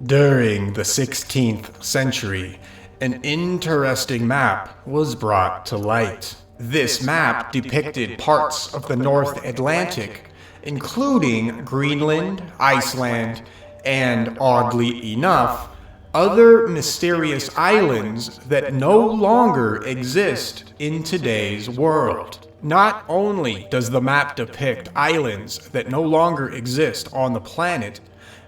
During the 16th century, an interesting map was brought to light. This map depicted parts of the North Atlantic, including Greenland, Iceland, and, oddly enough, other mysterious islands that no longer exist in today's world. Not only does the map depict islands that no longer exist on the planet,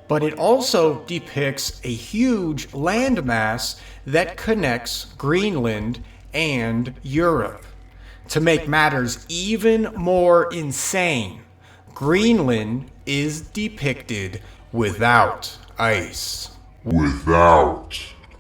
but it also depicts a huge landmass that connects Greenland and Europe. To make matters even more insane, Greenland is depicted without ice. Without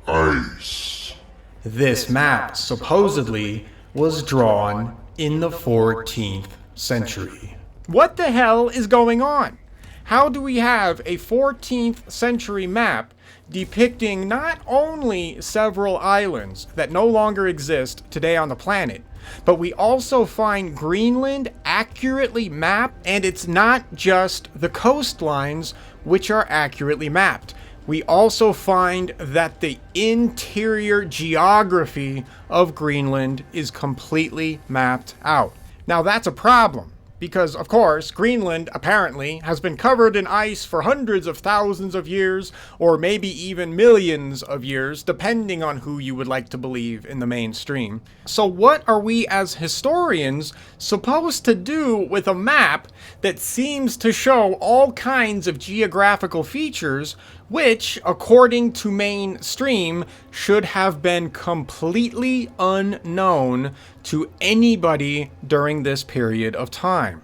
ice. This map supposedly was drawn in the 14th century. What the hell is going on? How do we have a 14th century map depicting not only several islands that no longer exist today on the planet, but we also find Greenland accurately mapped, and it's not just the coastlines which are accurately mapped. We also find that the interior geography of Greenland is completely mapped out. Now that's a problem, because, of course, Greenland apparently has been covered in ice for hundreds of thousands of years, or maybe even millions of years, depending on who you would like to believe in the mainstream. So what are we as historians supposed to do with a map that seems to show all kinds of geographical features which, according to mainstream, should have been completely unknown to anybody during this period of time?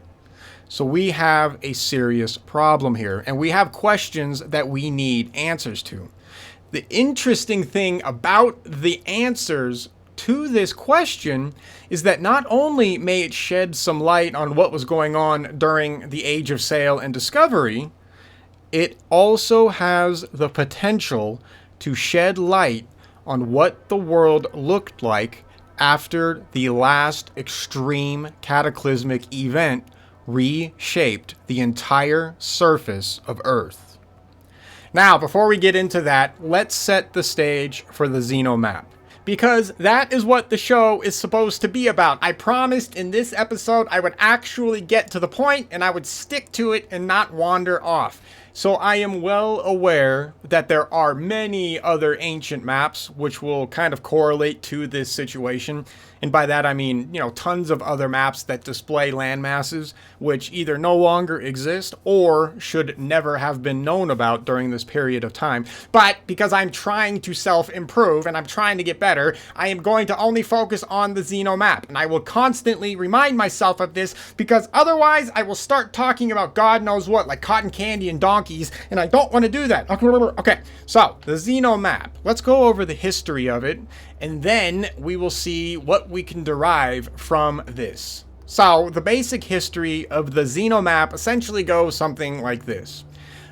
So we have a serious problem here, and we have questions that we need answers to. The interesting thing about the answers to this question is that not only may it shed some light on what was going on during the Age of Sail and Discovery, it also has the potential to shed light on what the world looked like after the last extreme cataclysmic event reshaped the entire surface of Earth. Now, before we get into that, let's set the stage for the Xenomap, because that is what the show is supposed to be about. I promised in this episode I would actually get to the point and I would stick to it and not wander off. So I am well aware that there are many other ancient maps which will kind of correlate to this situation. And by that I mean, tons of other maps that display land masses which either no longer exist or should never have been known about during this period of time. But because I'm trying to self-improve and I'm trying to get better, I am going to only focus on the Xenomap. And I will constantly remind myself of this, because otherwise I will start talking about God knows what, like cotton candy and donkeys, and I don't want to do that. Okay, so the Xenomap. Let's go over the history of it, and then we will see what we can derive from this. So the basic history of the Xenomap essentially goes something like this.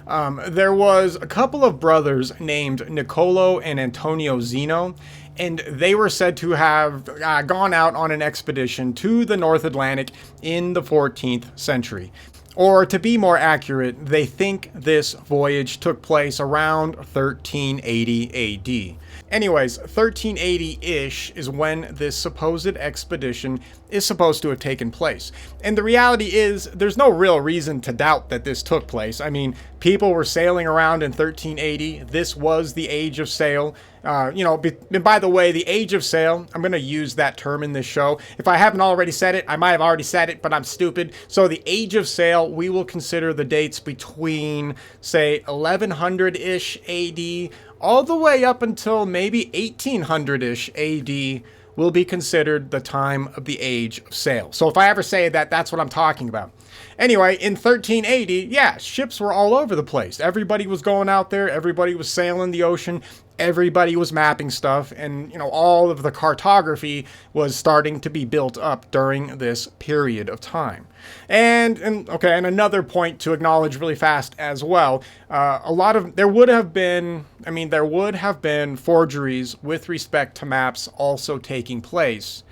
There was a couple of brothers named Niccolo and Antonio Zeno, and they were said to have gone out on an expedition to the North Atlantic in the 14th century. Or to be more accurate, they think this voyage took place around 1380 AD. Anyways, 1380-ish is when this supposed expedition is supposed to have taken place. And the reality is, there's no real reason to doubt that this took place. I mean, people were sailing around in 1380. This was the Age of Sail. And by the way, the Age of Sail, I'm going to use that term in this show. If I haven't already said it, I might have already said it, but I'm stupid. So the Age of Sail, we will consider the dates between, say, 1100-ish AD, all the way up until maybe 1800-ish AD will be considered the time of the Age of Sail. So if I ever say that, that's what I'm talking about. Anyway, in 1380, yeah, ships were all over the place. Everybody was going out there. Everybody was sailing the ocean. Everybody was mapping stuff. And, all of the cartography was starting to be built up during this period of time. And another point to acknowledge really fast as well. There would have been forgeries with respect to maps also taking place.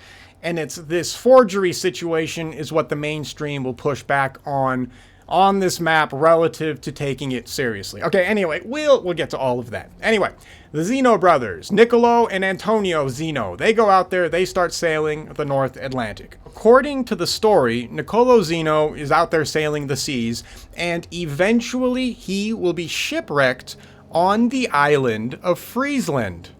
And it's this forgery situation is what the mainstream will push back on on this map relative to taking it seriously. Okay, anyway, we'll get to all of that. Anyway, the Zeno brothers, Niccolo and Antonio Zeno, they go out there, they start sailing the North Atlantic. According to the story, Niccolo Zeno is out there sailing the seas, and eventually he will be shipwrecked on the island of Friesland.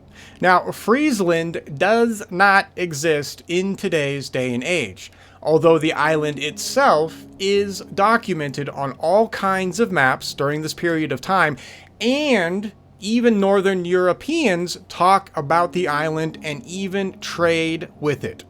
Now, Friesland does not exist in today's day and age, although the island itself is documented on all kinds of maps during this period of time, and even Northern Europeans talk about the island and even trade with it.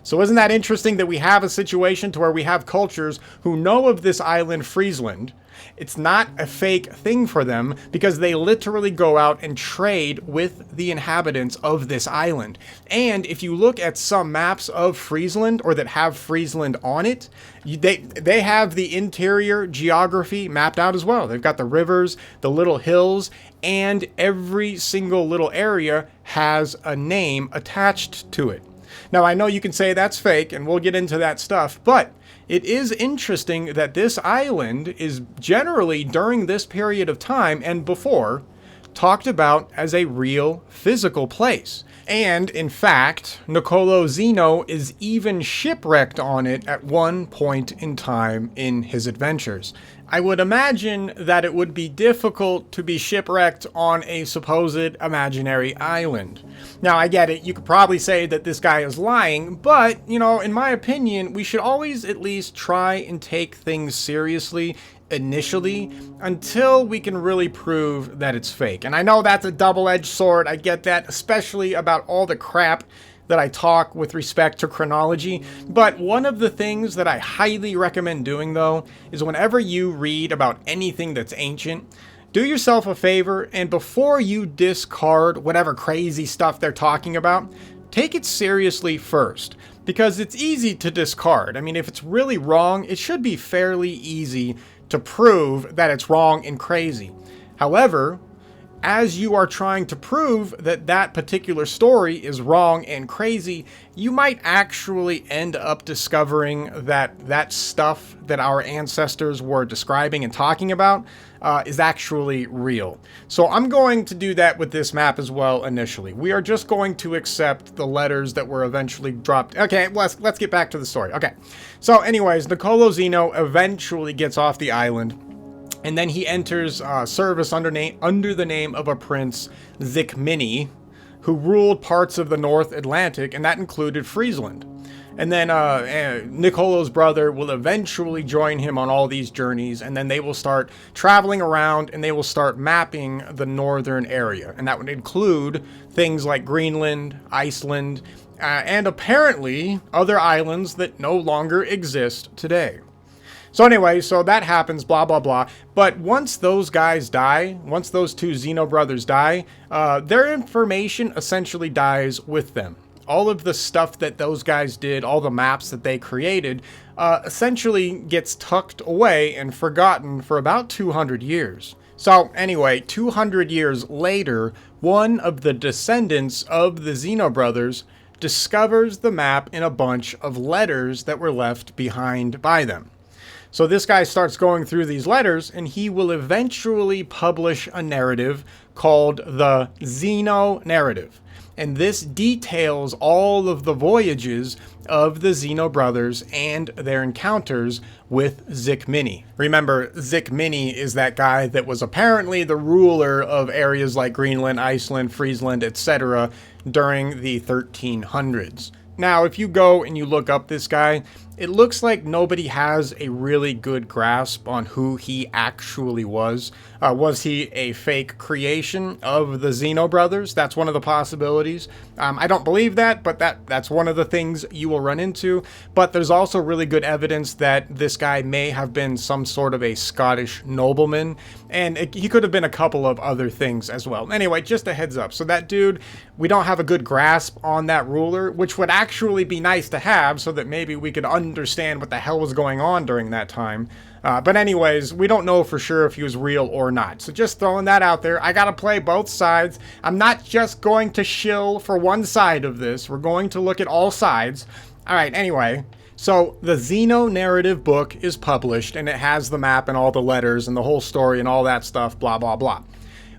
So isn't that interesting that we have a situation to where we have cultures who know of this island Friesland? It's not a fake thing for them because they literally go out and trade with the inhabitants of this island. And if you look at some maps of Friesland or that have Friesland on it, they have the interior geography mapped out as well. They've got the rivers, the little hills, and every single little area has a name attached to it. Now, I know you can say that's fake, and we'll get into that stuff, but it is interesting that this island is generally, during this period of time and before, talked about as a real physical place. And, in fact, Niccolo Zeno is even shipwrecked on it at one point in time in his adventures. I would imagine that it would be difficult to be shipwrecked on a supposed imaginary island. Now, I get it, you could probably say that this guy is lying, but, in my opinion, we should always at least try and take things seriously initially until we can really prove that it's fake. And I know that's a double-edged sword, I get that, especially about all the crap that I talk with respect to chronology, but one of the things that I highly recommend doing, though, is whenever you read about anything that's ancient, do yourself a favor, and before you discard whatever crazy stuff they're talking about, take it seriously first, because it's easy to discard. I mean, if it's really wrong, it should be fairly easy to prove that it's wrong and crazy. However, as you are trying to prove that that particular story is wrong and crazy, you might actually end up discovering that that stuff that our ancestors were describing and talking about is actually real. So I'm going to do that with this map as well initially. We are just going to accept the letters that were eventually dropped. Okay, let's get back to the story. Okay, so anyways, Niccolo Zeno eventually gets off the island, and then he enters service under the name of a prince, Zikmini, who ruled parts of the North Atlantic, and that included Friesland. And then Niccolo's brother will eventually join him on all these journeys, and then they will start traveling around, and they will start mapping the northern area. And that would include things like Greenland, Iceland, and apparently other islands that no longer exist today. So anyway, so that happens, blah, blah, blah. But once those guys die, once those two Zeno brothers die, their information essentially dies with them. All of the stuff that those guys did, all the maps that they created, essentially gets tucked away and forgotten for about 200 years. So anyway, 200 years later, one of the descendants of the Zeno brothers discovers the map in a bunch of letters that were left behind by them. So this guy starts going through these letters, and he will eventually publish a narrative called the Zeno narrative. And this details all of the voyages of the Zeno brothers and their encounters with Zikmini. Remember, Zikmini is that guy that was apparently the ruler of areas like Greenland, Iceland, Friesland, etc. during the 1300s. Now, if you go and you look up this guy, it looks like nobody has a really good grasp on who he actually was. Was he a fake creation of the Zeno brothers? That's one of the possibilities. I don't believe that, but that's one of the things you will run into. But there's also really good evidence that this guy may have been some sort of a Scottish nobleman, and he could have been a couple of other things as well. Anyway, just a heads up. So that dude, we don't have a good grasp on that ruler, which would actually be nice to have so that maybe we could understand what the hell was going on during that time. But anyways, we don't know for sure if he was real or not. So just throwing that out there. I gotta play both sides. I'm not just going to shill for one side of this. We're going to look at all sides. Alright, anyway. So the Xeno narrative book is published, and it has the map and all the letters and the whole story and all that stuff, blah, blah, blah.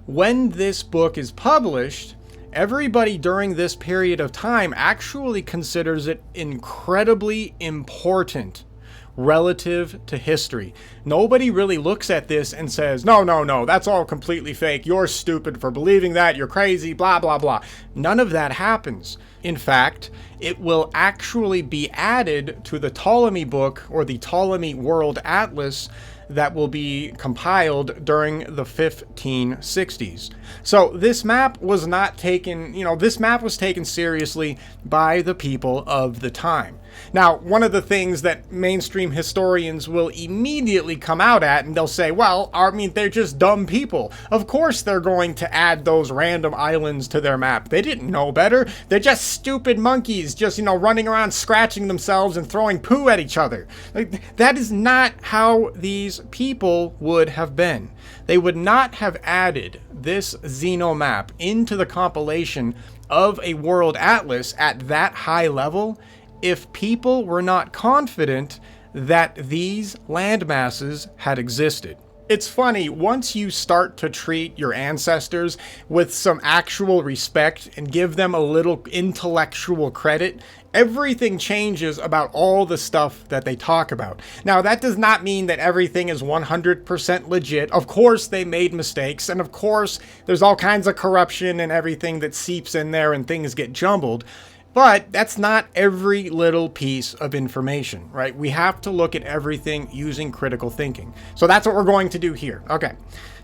When this book is published, everybody during this period of time actually considers it incredibly important relative to history. Nobody really looks at this and says, no, no, no, that's all completely fake. You're stupid for believing that. You're crazy, blah, blah, blah. None of that happens. In fact, it will actually be added to the Ptolemy book or the Ptolemy World Atlas that will be compiled during the 1560s. So this map was not taken, this map was taken seriously by the people of the time. Now, one of the things that mainstream historians will immediately come out at, and they'll say, well, they're just dumb people. Of course they're going to add those random islands to their map. They didn't know better. They're just stupid monkeys, just, running around scratching themselves and throwing poo at each other. That is not how these people would have been. They would not have added this Xeno map into the compilation of a world atlas at that high level if people were not confident that these landmasses had existed. It's funny, once you start to treat your ancestors with some actual respect and give them a little intellectual credit, everything changes about all the stuff that they talk about. Now, that does not mean that everything is 100% legit. Of course, they made mistakes, and of course, there's all kinds of corruption and everything that seeps in there and things get jumbled. But that's not every little piece of information, right? We have to look at everything using critical thinking. So that's what we're going to do here. Okay.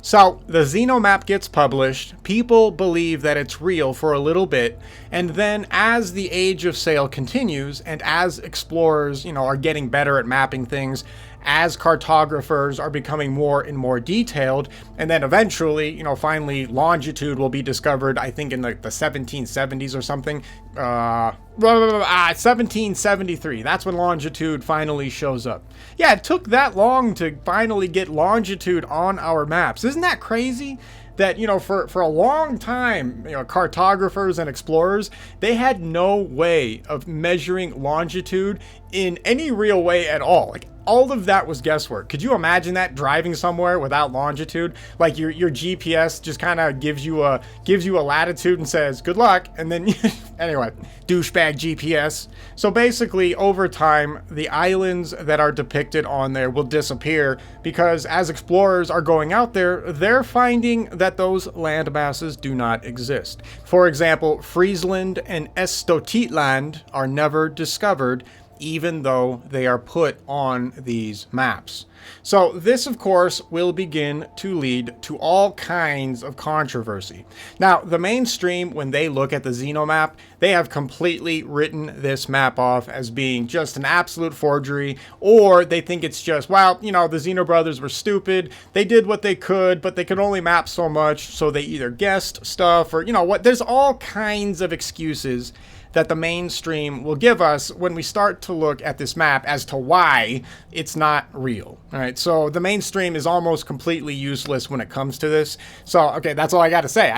So the Xeno map gets published. People believe that it's real for a little bit. And then as the age of sail continues and as explorers, are getting better at mapping things, as cartographers are becoming more and more detailed, and then eventually, finally longitude will be discovered, I think in the 1770s or something. 1773, that's when longitude finally shows up. Yeah, it took that long to finally get longitude on our maps. Isn't that crazy? That, for a long time, cartographers and explorers, they had no way of measuring longitude in any real way at all. Like, all of that was guesswork. Could you imagine that, driving somewhere without longitude? Like your GPS just kind of gives you a latitude and says, good luck. And then, anyway, douchebag GPS. So basically, over time, the islands that are depicted on there will disappear because as explorers are going out there, they're finding that those land masses do not exist. For example, Friesland and Estotitland are never discovered, even though they are put on these maps. So this, of course, will begin to lead to all kinds of controversy. Now, the mainstream, when they look at the Xeno map, they have completely written this map off as being just an absolute forgery, or they think it's just, well, the Xeno brothers were stupid. They did what they could, but they could only map so much, so they either guessed stuff or, what. There's all kinds of excuses that the mainstream will give us when we start to look at this map as to why it's not real. All right, so the mainstream is almost completely useless when it comes to this. So, okay, that's all I got to say.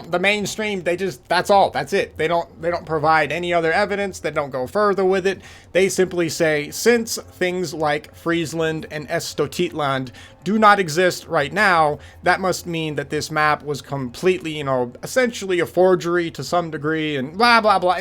The mainstream, that's it. They don't provide any other evidence. They don't go further with it. They simply say, since things like Friesland and Estotitland do not exist right now, that must mean that this map was completely, essentially a forgery to some degree and blah, blah, blah.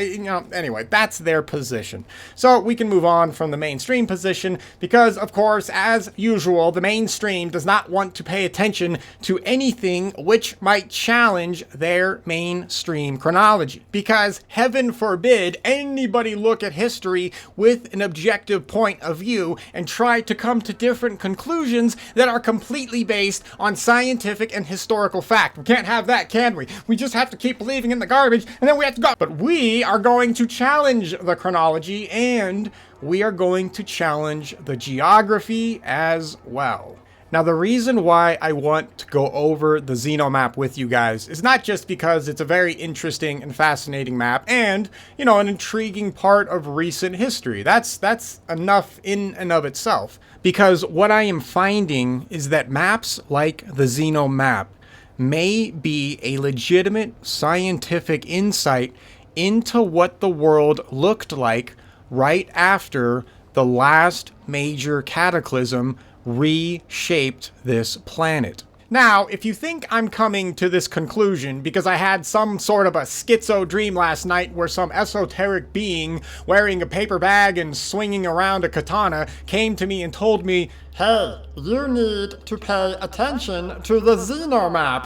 Anyway, that's their position. So we can move on from the mainstream position because, of course, as usual, the mainstream does not want to pay attention to anything which might challenge their mainstream chronology. Because heaven forbid anybody look at history with an objective point of view and try to come to different conclusions that are completely based on scientific and historical fact. We can't have that, can we? We just have to keep believing in the garbage and then we have to go. But we are going to challenge the chronology and we are going to challenge the geography as well. Now, the reason why I want to go over the Xeno map with you guys is not just because it's a very interesting and fascinating map and, an intriguing part of recent history. That's enough in and of itself. Because what I am finding is that maps like the Xeno map may be a legitimate scientific insight into what the world looked like right after The last major cataclysm reshaped this planet. Now, if you think I'm coming to this conclusion because I had some sort of a schizo dream last night where some esoteric being wearing a paper bag and swinging around a katana came to me and told me, "Hey, you need to pay attention to the Xenomap."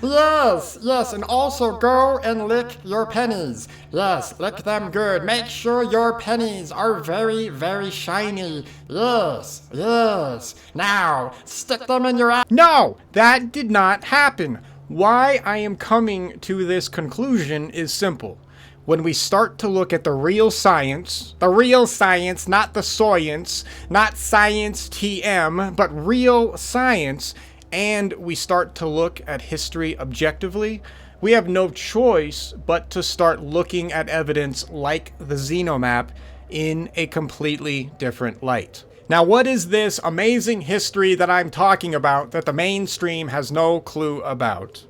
Yes, and also go and lick your pennies. Yes, lick them good. Make sure your pennies are very, very shiny. Yes. Now, stick them in your eye. No, that did not happen. Why I am coming to this conclusion is simple. When we start to look at the real science, not the science, not science TM, but real science, and we start to look at history objectively, we have no choice but to start looking at evidence like the Xenomap in a completely different light. Now, what is this amazing history that I'm talking about that the mainstream has no clue about?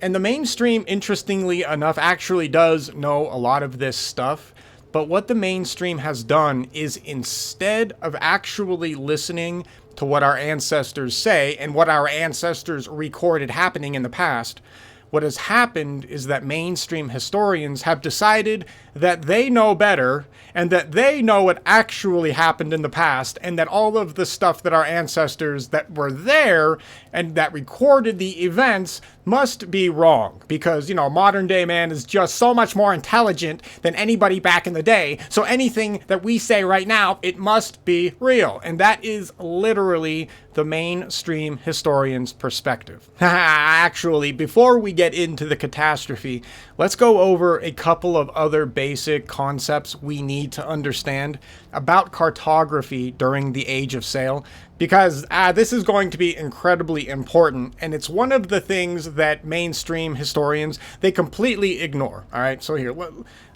And the mainstream, interestingly enough, actually does know a lot of this stuff. But what the mainstream has done is, instead of actually listening to what our ancestors say and what our ancestors recorded happening in the past, what has happened is that mainstream historians have decided that they know better and that they know what actually happened in the past, and that all of the stuff that our ancestors that were there and that recorded the events must be wrong because, modern day man is just so much more intelligent than anybody back in the day. So anything that we say right now, it must be real. And that is literally the mainstream historian's perspective. Actually, before we get into the catastrophe, let's go over a couple of other basic concepts we need to understand about cartography during the Age of Sail, because this is going to be incredibly important, and it's one of the things that mainstream historians, they completely ignore. All right, so here,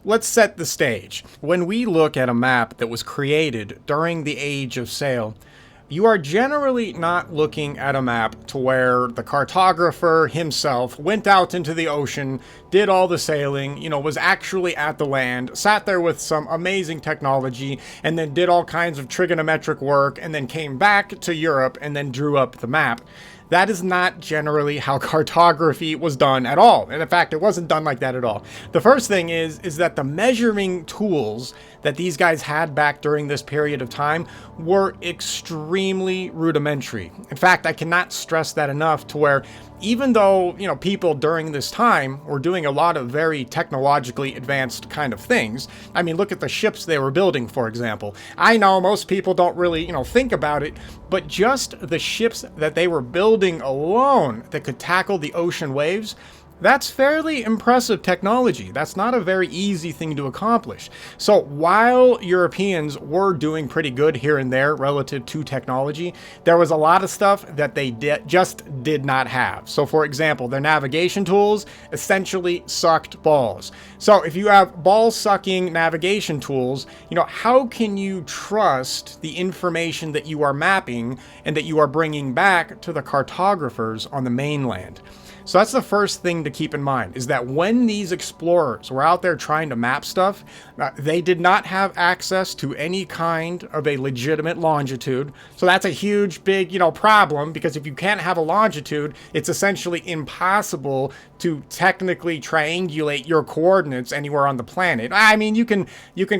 let's set the stage. When we look at a map that was created during the Age of Sail, you are generally not looking at a map to where the cartographer himself went out into the ocean, did all the sailing, was actually at the land, sat there with some amazing technology, and then did all kinds of trigonometric work, and then came back to Europe and then drew up the map. That is not generally how cartography was done at all. And in fact, it wasn't done like that at all. The first thing is that the measuring tools that these guys had back during this period of time were extremely rudimentary. In fact, I cannot stress that enough, to where even though, people during this time were doing a lot of very technologically advanced kind of things. I mean, look at the ships they were building, for example. I know most people don't really, think about it, but just the ships that they were building alone that could tackle the ocean waves, that's fairly impressive technology. That's not a very easy thing to accomplish. So while Europeans were doing pretty good here and there relative to technology, there was a lot of stuff that they just did not have. So for example, their navigation tools essentially sucked balls. So if you have ball-sucking navigation tools, how can you trust the information that you are mapping and that you are bringing back to the cartographers on the mainland? So that's the first thing to keep in mind, is that when these explorers were out there trying to map stuff, they did not have access to any kind of a legitimate longitude. So that's a huge, big, problem, because if you can't have a longitude, it's essentially impossible to technically triangulate your coordinates anywhere on the planet. I mean, you can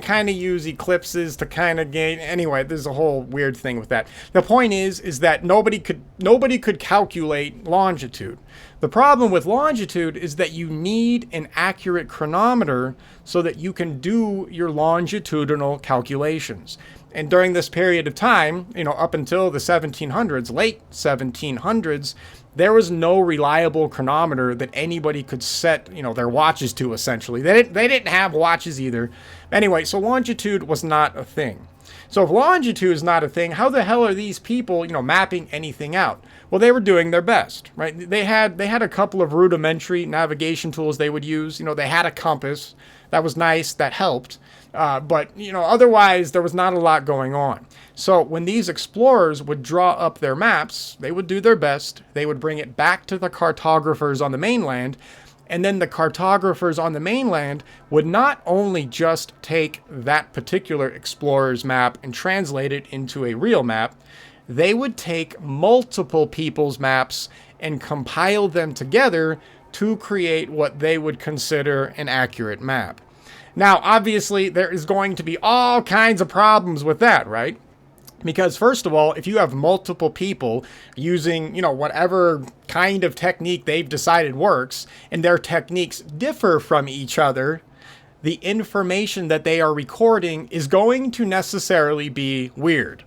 kind of use eclipses to kind of gain. Anyway, there's a whole weird thing with that. The point is that nobody could calculate longitude. The problem with longitude is that you need an accurate chronometer so that you can do your longitudinal calculations. And during this period of time, up until the 1700s, late 1700s, there was no reliable chronometer that anybody could set, their watches to, essentially. They didn't have watches either. Anyway, so longitude was not a thing. So if longitude is not a thing, how the hell are these people, mapping anything out? Well, they were doing their best, right? They had a couple of rudimentary navigation tools they would use. They had a compass. That was nice. That helped. But otherwise, there was not a lot going on. So when these explorers would draw up their maps, they would do their best. They would bring it back to the cartographers on the mainland, And then the cartographers on the mainland would not only just take that particular explorer's map and translate it into a real map, they would take multiple people's maps and compile them together to create what they would consider an accurate map. Now, obviously, there is going to be all kinds of problems with that, right? Because first of all, if you have multiple people using, whatever kind of technique they've decided works, and their techniques differ from each other, the information that they are recording is going to necessarily be weird.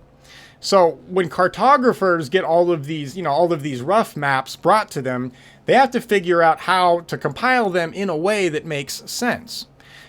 So when cartographers get all of these rough maps brought to them, they have to figure out how to compile them in a way that makes sense.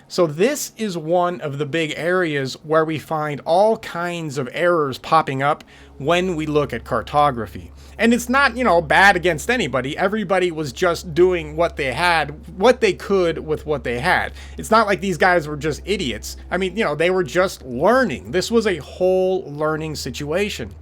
So this is one of the big areas where we find all kinds of errors popping up when we look at cartography. And it's not, bad against anybody. Everybody was just doing what they could with what they had. It's not like these guys were just idiots. I mean, they were just learning. This was a whole learning situation.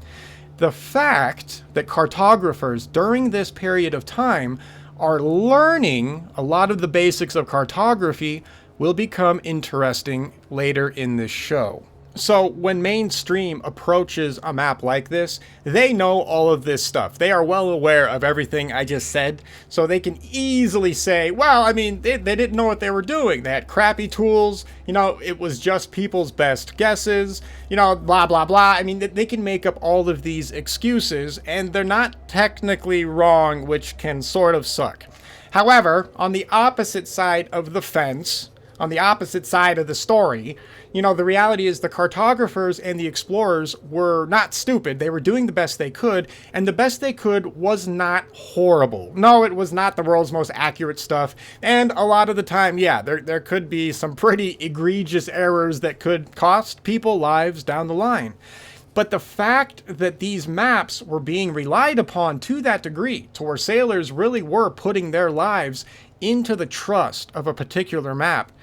The fact that cartographers during this period of time are learning a lot of the basics of cartography will become interesting later in this show. So when mainstream approaches a map like this, they know all of this stuff. They are well aware of everything I just said, so they can easily say, well, I mean, they didn't know what they were doing. They had crappy tools, it was just people's best guesses, blah, blah, blah. I mean, they can make up all of these excuses, and they're not technically wrong, which can sort of suck. However, on the opposite side of the fence, on the opposite side of the story, the reality is the cartographers and the explorers were not stupid. They were doing the best they could, and the best they could was not horrible. No, it was not the world's most accurate stuff, and a lot of the time, yeah, there could be some pretty egregious errors that could cost people lives down the line. But the fact that these maps were being relied upon to that degree, to where sailors really were putting their lives into the trust of a particular map,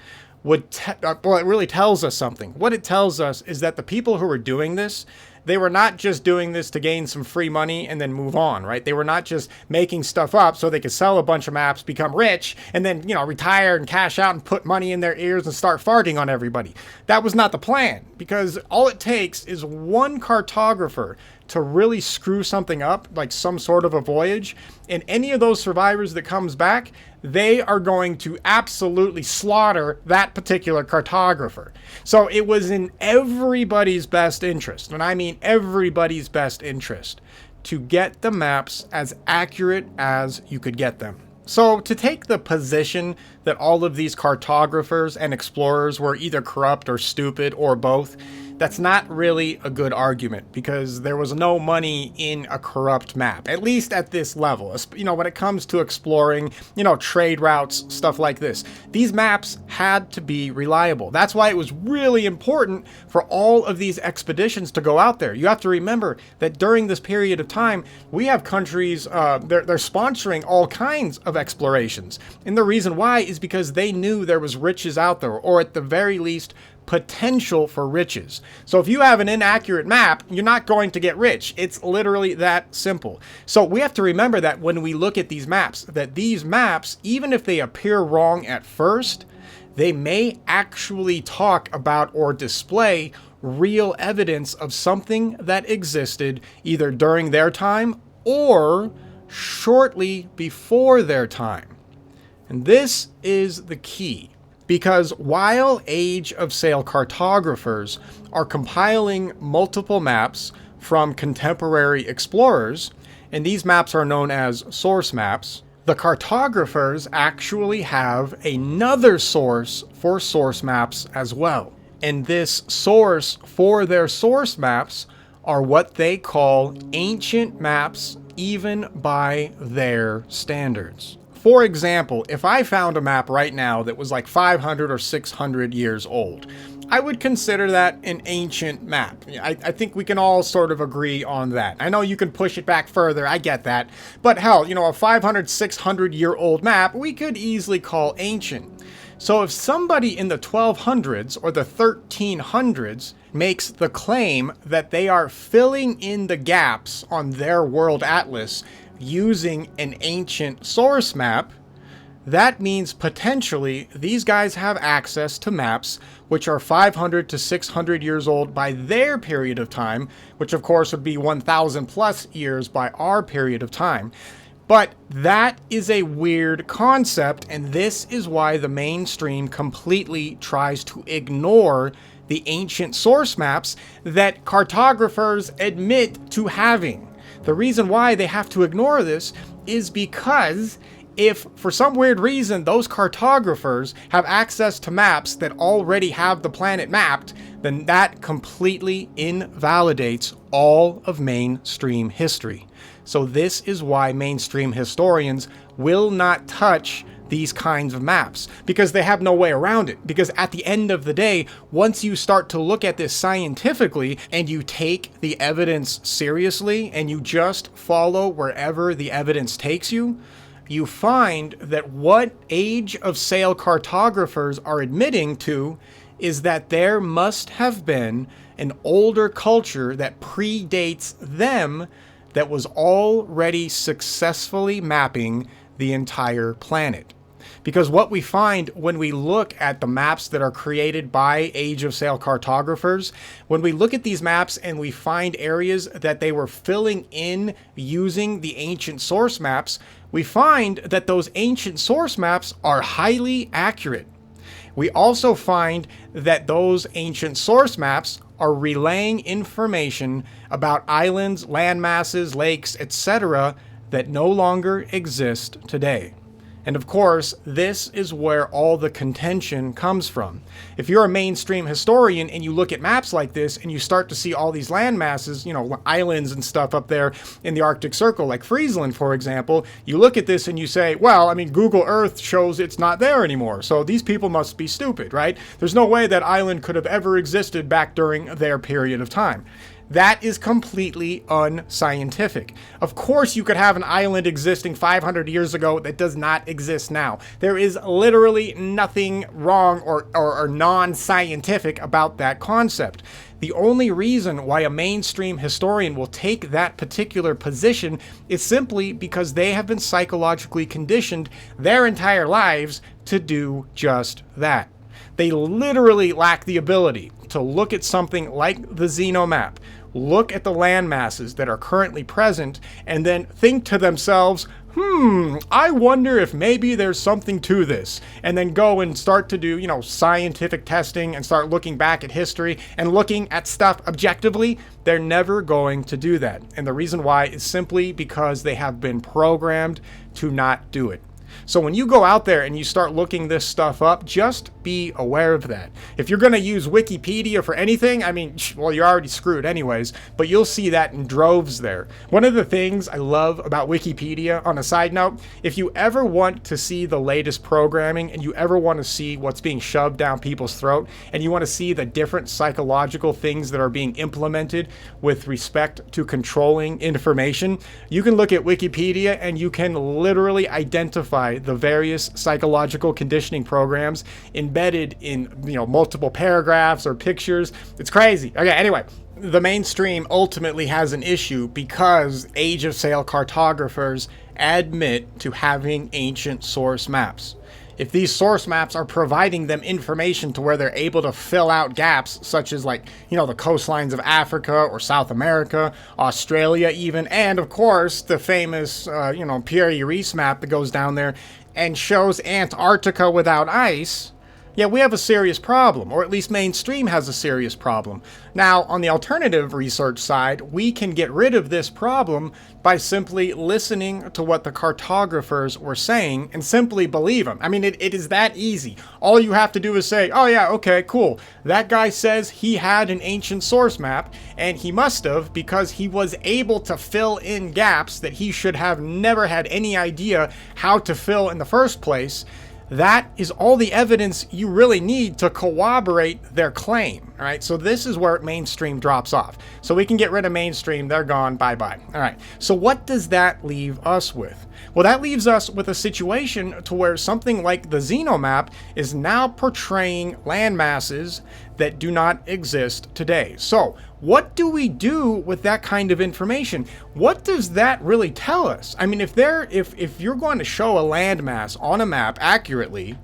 it really tells us something. What it tells us is that the people who were doing this, they were not just doing this to gain some free money and then move on, right? They were not just making stuff up so they could sell a bunch of maps, become rich, and then, retire and cash out and put money in their ears and start farting on everybody. That was not the plan, because all it takes is one cartographer to really screw something up, like some sort of a voyage, and any of those survivors that comes back, they are going to absolutely slaughter that particular cartographer. So it was in everybody's best interest, and I mean everybody's best interest, to get the maps as accurate as you could get them. So to take the position that all of these cartographers and explorers were either corrupt or stupid or both, that's not really a good argument, because there was no money in a corrupt map, at least at this level. When it comes to exploring, trade routes, stuff like this, these maps had to be reliable. That's why it was really important for all of these expeditions to go out there. You have to remember that during this period of time, we have countries, they're sponsoring all kinds of explorations. And the reason why is because they knew there was riches out there, or at the very least, potential for riches. So if you have an inaccurate map, you're not going to get rich. It's literally that simple. So we have to remember that when we look at these maps, even if they appear wrong at first, they may actually talk about or display real evidence of something that existed either during their time or shortly before their time. And this is the key. Because while Age of Sail cartographers are compiling multiple maps from contemporary explorers, and these maps are known as source maps, the cartographers actually have another source for source maps as well. And this source for their source maps are what they call ancient maps, even by their standards. For example, if I found a map right now that was like 500 or 600 years old, I would consider that an ancient map. I think we can all sort of agree on that. I know you can push it back further, I get that. But hell, a 500, 600-year-old map, we could easily call ancient. So if somebody in the 1200s or the 1300s makes the claim that they are filling in the gaps on their world atlas using an ancient source map, that means potentially these guys have access to maps which are 500 to 600 years old by their period of time, which of course would be 1,000 plus years by our period of time. But that is a weird concept, and this is why the mainstream completely tries to ignore the ancient source maps that cartographers admit to having. The reason why they have to ignore this is because if for some weird reason those cartographers have access to maps that already have the planet mapped, then that completely invalidates all of mainstream history. So this is why mainstream historians will not touch these kinds of maps, because they have no way around it. Because at the end of the day, once you start to look at this scientifically and you take the evidence seriously and you just follow wherever the evidence takes you, you find that what Age of Sail cartographers are admitting to is that there must have been an older culture that predates them that was already successfully mapping the entire planet. Because what we find when we look at the maps that are created by Age of Sail cartographers, when we look at these maps and we find areas that they were filling in using the ancient source maps, we find that those ancient source maps are highly accurate. We also find that those ancient source maps are relaying information about islands, land masses, lakes, etc. that no longer exist today. And of course, this is where all the contention comes from. If you're a mainstream historian and you look at maps like this and you start to see all these land masses, islands and stuff up there in the Arctic Circle, like Friesland, for example, you look at this and you say, well, Google Earth shows it's not there anymore, so these people must be stupid, right? There's no way that island could have ever existed back during their period of time. That is completely unscientific. Of course, you could have an island existing 500 years ago that does not exist now. There is literally nothing wrong or non-scientific about that concept. The only reason why a mainstream historian will take that particular position is simply because they have been psychologically conditioned their entire lives to do just that. They literally lack the ability to look at something like the xenomap, look at the land masses that are currently present, and then think to themselves, I wonder if maybe there's something to this, and then go and start to do, scientific testing and start looking back at history and looking at stuff objectively. They're never going to do that. And the reason why is simply because they have been programmed to not do it. So when you go out there and you start looking this stuff up, just be aware of that. If you're going to use Wikipedia for anything, you're already screwed anyways, but you'll see that in droves there. One of the things I love about Wikipedia, on a side note, if you ever want to see the latest programming and you ever want to see what's being shoved down people's throat and you want to see the different psychological things that are being implemented with respect to controlling information, you can look at Wikipedia and you can literally identify the various psychological conditioning programs embedded in multiple paragraphs or pictures. It's crazy. Okay, anyway, the mainstream ultimately has an issue because Age of Sail cartographers admit to having ancient source maps. If these source maps are providing them information to where they're able to fill out gaps, such as the coastlines of Africa or South America, Australia even, and of course the famous, Pierre Reese map that goes down there and shows Antarctica without ice, yeah, we have a serious problem, or at least mainstream has a serious problem. Now, on the alternative research side, we can get rid of this problem by simply listening to what the cartographers were saying and simply believe them. It is that easy. All you have to do is say, oh yeah, okay, cool. That guy says he had an ancient source map, and he must have because he was able to fill in gaps that he should have never had any idea how to fill in the first place. That is all the evidence you really need to corroborate their claim. All right, so this is where mainstream drops off. So we can get rid of mainstream, they're gone, bye-bye. All right, so what does that leave us with? Well, that leaves us with a situation to where something like the xenomap is now portraying land masses that do not exist today. So What do we do with that kind of information? What does that really tell us? I mean, if you're going to show a landmass on a map accurately,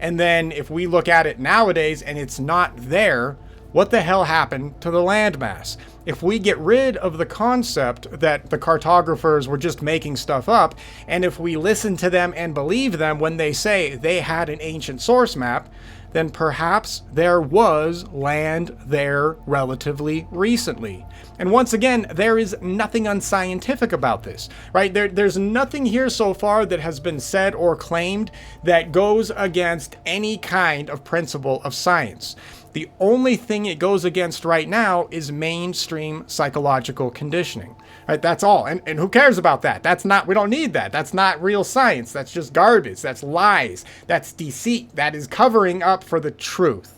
and then if we look at it nowadays and it's not there, what the hell happened to the landmass? If we get rid of the concept that the cartographers were just making stuff up, and if we listen to them and believe them when they say they had an ancient source map, then perhaps there was land there relatively recently. And once again, there is nothing unscientific about this, right? There's nothing here so far that has been said or claimed that goes against any kind of principle of science. The only thing it goes against right now is mainstream psychological conditioning. Right? That's all. And who cares about that? We don't need that. That's not real science. That's just garbage. That's lies. That's deceit. That is covering up for the truth.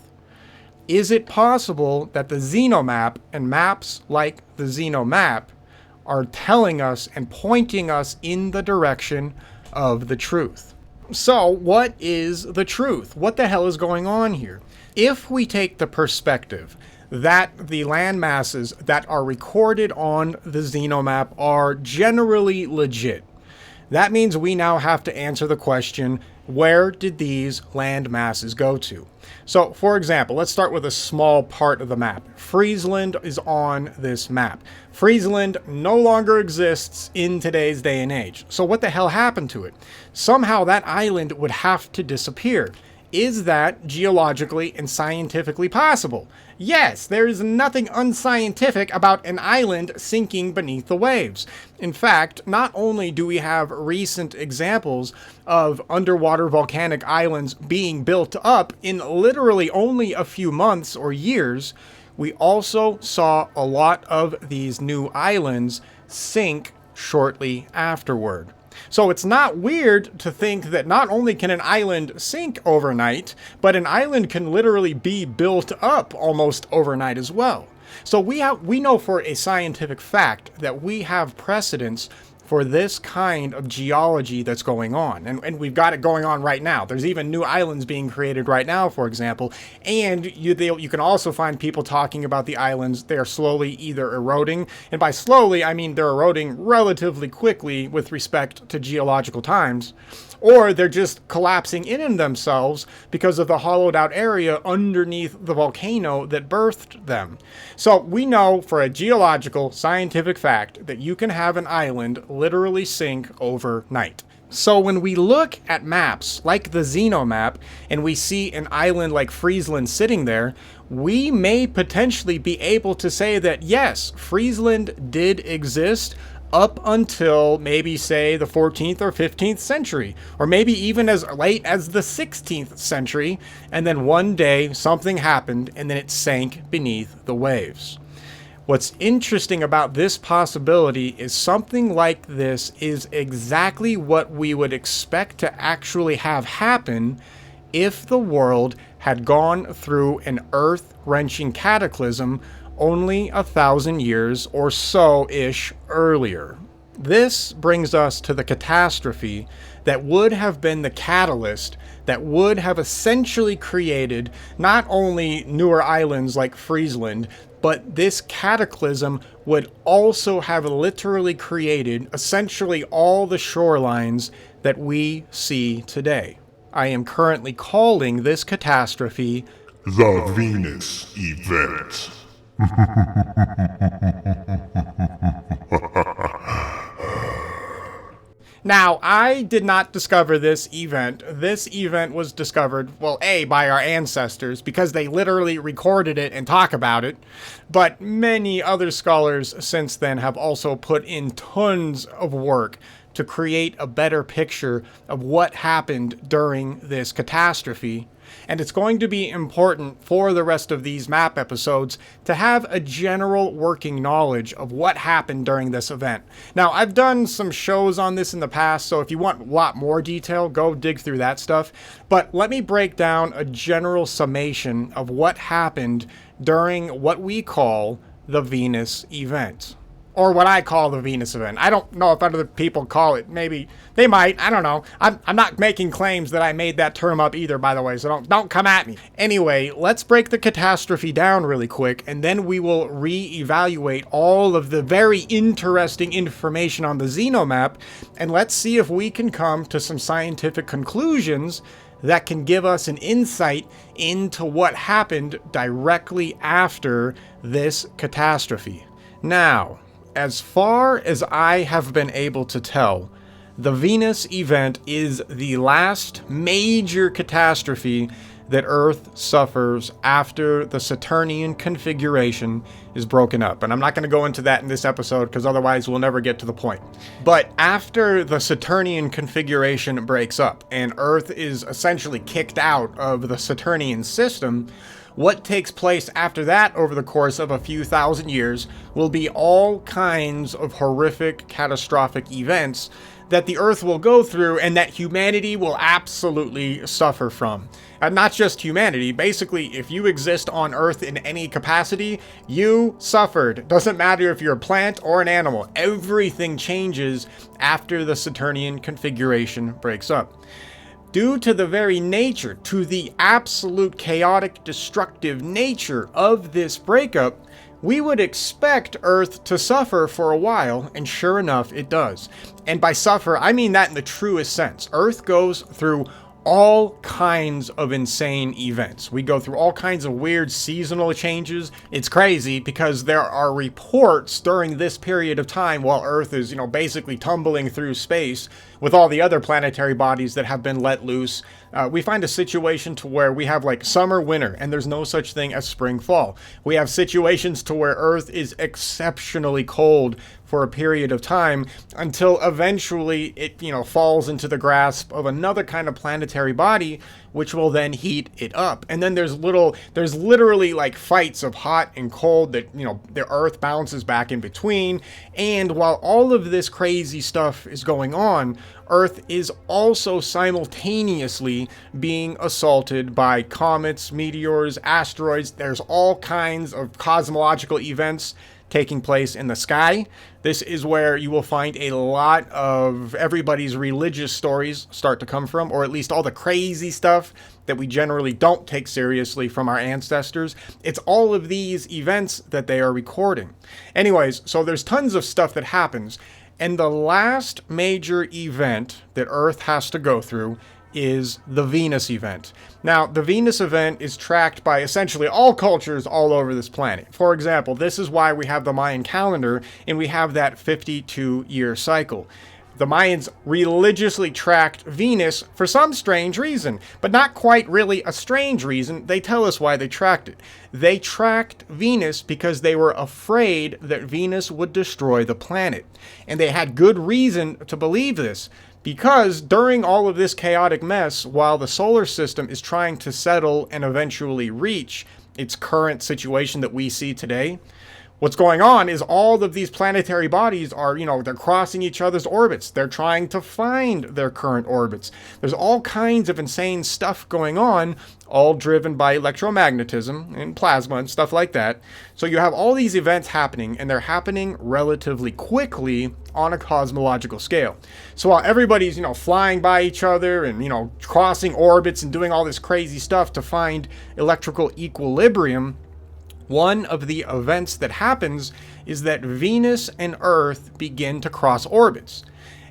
Is it possible that the Xenomap and maps like the Xenomap are telling us and pointing us in the direction of the truth? So, what is the truth? What the hell is going on here? If we take the perspective that the land masses that are recorded on the Xenomap are generally legit, that means we now have to answer the question, where did these land masses go to? So, for example, let's start with a small part of the map. Friesland is on this map. Friesland no longer exists in today's day and age. So what the hell happened to it? Somehow that island would have to disappear. Is that geologically and scientifically possible? Yes, there is nothing unscientific about an island sinking beneath the waves. In fact, not only do we have recent examples of underwater volcanic islands being built up in literally only a few months or years, we also saw a lot of these new islands sink shortly afterward. So it's not weird to think that not only can an island sink overnight, but an island can literally be built up almost overnight as well. So we know for a scientific fact that we have precedents for this kind of geology that's going on. And we've got it going on right now. There's even new islands being created right now, for example. And you can also find people talking about the islands. They're slowly either eroding. And by slowly, I mean they're eroding relatively quickly with respect to geological times. Or they're just collapsing in themselves because of the hollowed out area underneath the volcano that birthed them. So we know for a geological, scientific fact that you can have an island literally sink overnight. So when we look at maps like the Xenomap and we see an island like Friesland sitting there, we may potentially be able to say that yes, Friesland did exist up until maybe, say, the 14th or 15th century, or maybe even as late as the 16th century, and then one day something happened and then it sank beneath the waves. What's interesting about this possibility is something like this is exactly what we would expect to actually have happen if the world had gone through an earth-wrenching cataclysm only 1,000 years or so-ish earlier. This brings us to the catastrophe that would have been the catalyst that would have essentially created not only newer islands like Friesland, but this cataclysm would also have literally created essentially all the shorelines that we see today. I am currently calling this catastrophe The Venus Event. Now, I did not discover this event. This event was discovered, well, A, by our ancestors, because they literally recorded it and talk about it. But many other scholars since then have also put in tons of work to create a better picture of what happened during this catastrophe. And it's going to be important for the rest of these map episodes to have a general working knowledge of what happened during this event. Now, I've done some shows on this in the past, so if you want a lot more detail, go dig through that stuff. But let me break down a general summation of what happened during what we call the Venus event. or what I call the Venus event. I don't know if other people call it. Maybe they might. I don't know. I'm not making claims that I made that term up either, by the way, so don't come at me. Anyway, let's break the catastrophe down really quick, and then we will re-evaluate all of the very interesting information on the xenomap, and let's see if we can come to some scientific conclusions that can give us an insight into what happened directly after this catastrophe. Now, as far as I have been able to tell, the Venus event is the last major catastrophe that Earth suffers after the Saturnian configuration is broken up. And I'm not going to go into that in this episode because otherwise we'll never get to the point. But after the Saturnian configuration breaks up and Earth is essentially kicked out of the Saturnian system, what takes place after that over the course of a few thousand years will be all kinds of horrific, catastrophic events that the Earth will go through and that humanity will absolutely suffer from. And not just humanity, basically, if you exist on Earth in any capacity, you suffered. Doesn't matter if you're a plant or an animal. Everything changes after the Saturnian configuration breaks up. Due to the very nature, to the absolute chaotic, destructive nature of this breakup, we would expect Earth to suffer for a while, and sure enough, it does. And by suffer, I mean that in the truest sense. Earth goes through all kinds of insane events. We go through all kinds of weird seasonal changes. It's crazy because there are reports during this period of time while Earth is, basically tumbling through space with all the other planetary bodies that have been let loose. We find a situation to where we have like summer, winter, and there's no such thing as spring, fall. We have situations to where Earth is exceptionally cold for a period of time until eventually it, falls into the grasp of another kind of planetary body, which will then heat it up. And then there's literally like fights of hot and cold that, the Earth bounces back in between. And while all of this crazy stuff is going on, Earth is also simultaneously being assaulted by comets, meteors, asteroids. There's all kinds of cosmological events taking place in the sky. This is where you will find a lot of everybody's religious stories start to come from, or at least all the crazy stuff that we generally don't take seriously from our ancestors. It's all of these events that they are recording. Anyways, so there's tons of stuff that happens, and the last major event that Earth has to go through is the Venus event. Now, the Venus event is tracked by essentially all cultures all over this planet. For example, this is why we have the Mayan calendar and we have that 52-year cycle. The Mayans religiously tracked Venus for some strange reason, but not quite really a strange reason. They tell us why they tracked it. They tracked Venus because they were afraid that Venus would destroy the planet. And they had good reason to believe this, because during all of this chaotic mess, while the solar system is trying to settle and eventually reach its current situation that we see today, what's going on is all of these planetary bodies are, they're crossing each other's orbits. They're trying to find their current orbits. There's all kinds of insane stuff going on, all driven by electromagnetism and plasma and stuff like that. So you have all these events happening, and they're happening relatively quickly on a cosmological scale. So while everybody's, flying by each other and, crossing orbits and doing all this crazy stuff to find electrical equilibrium, one of the events that happens is that Venus and Earth begin to cross orbits.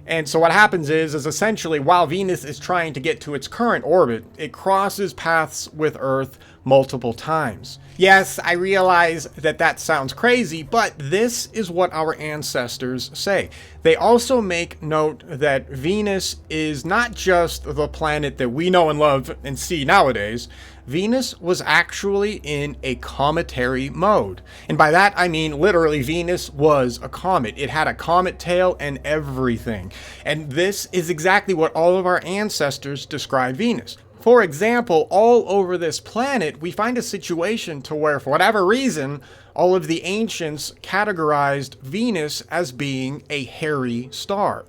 And so what happens is essentially while Venus is trying to get to its current orbit, it crosses paths with Earth multiple times. Yes, I realize that sounds crazy, but this is what our ancestors say. They also make note that Venus is not just the planet that we know and love and see nowadays. Venus was actually in a cometary mode. And by that, I mean literally Venus was a comet. It had a comet tail and everything. And this is exactly what all of our ancestors describe Venus. For example, all over this planet, we find a situation to where, for whatever reason, all of the ancients categorized Venus as being a hairy star.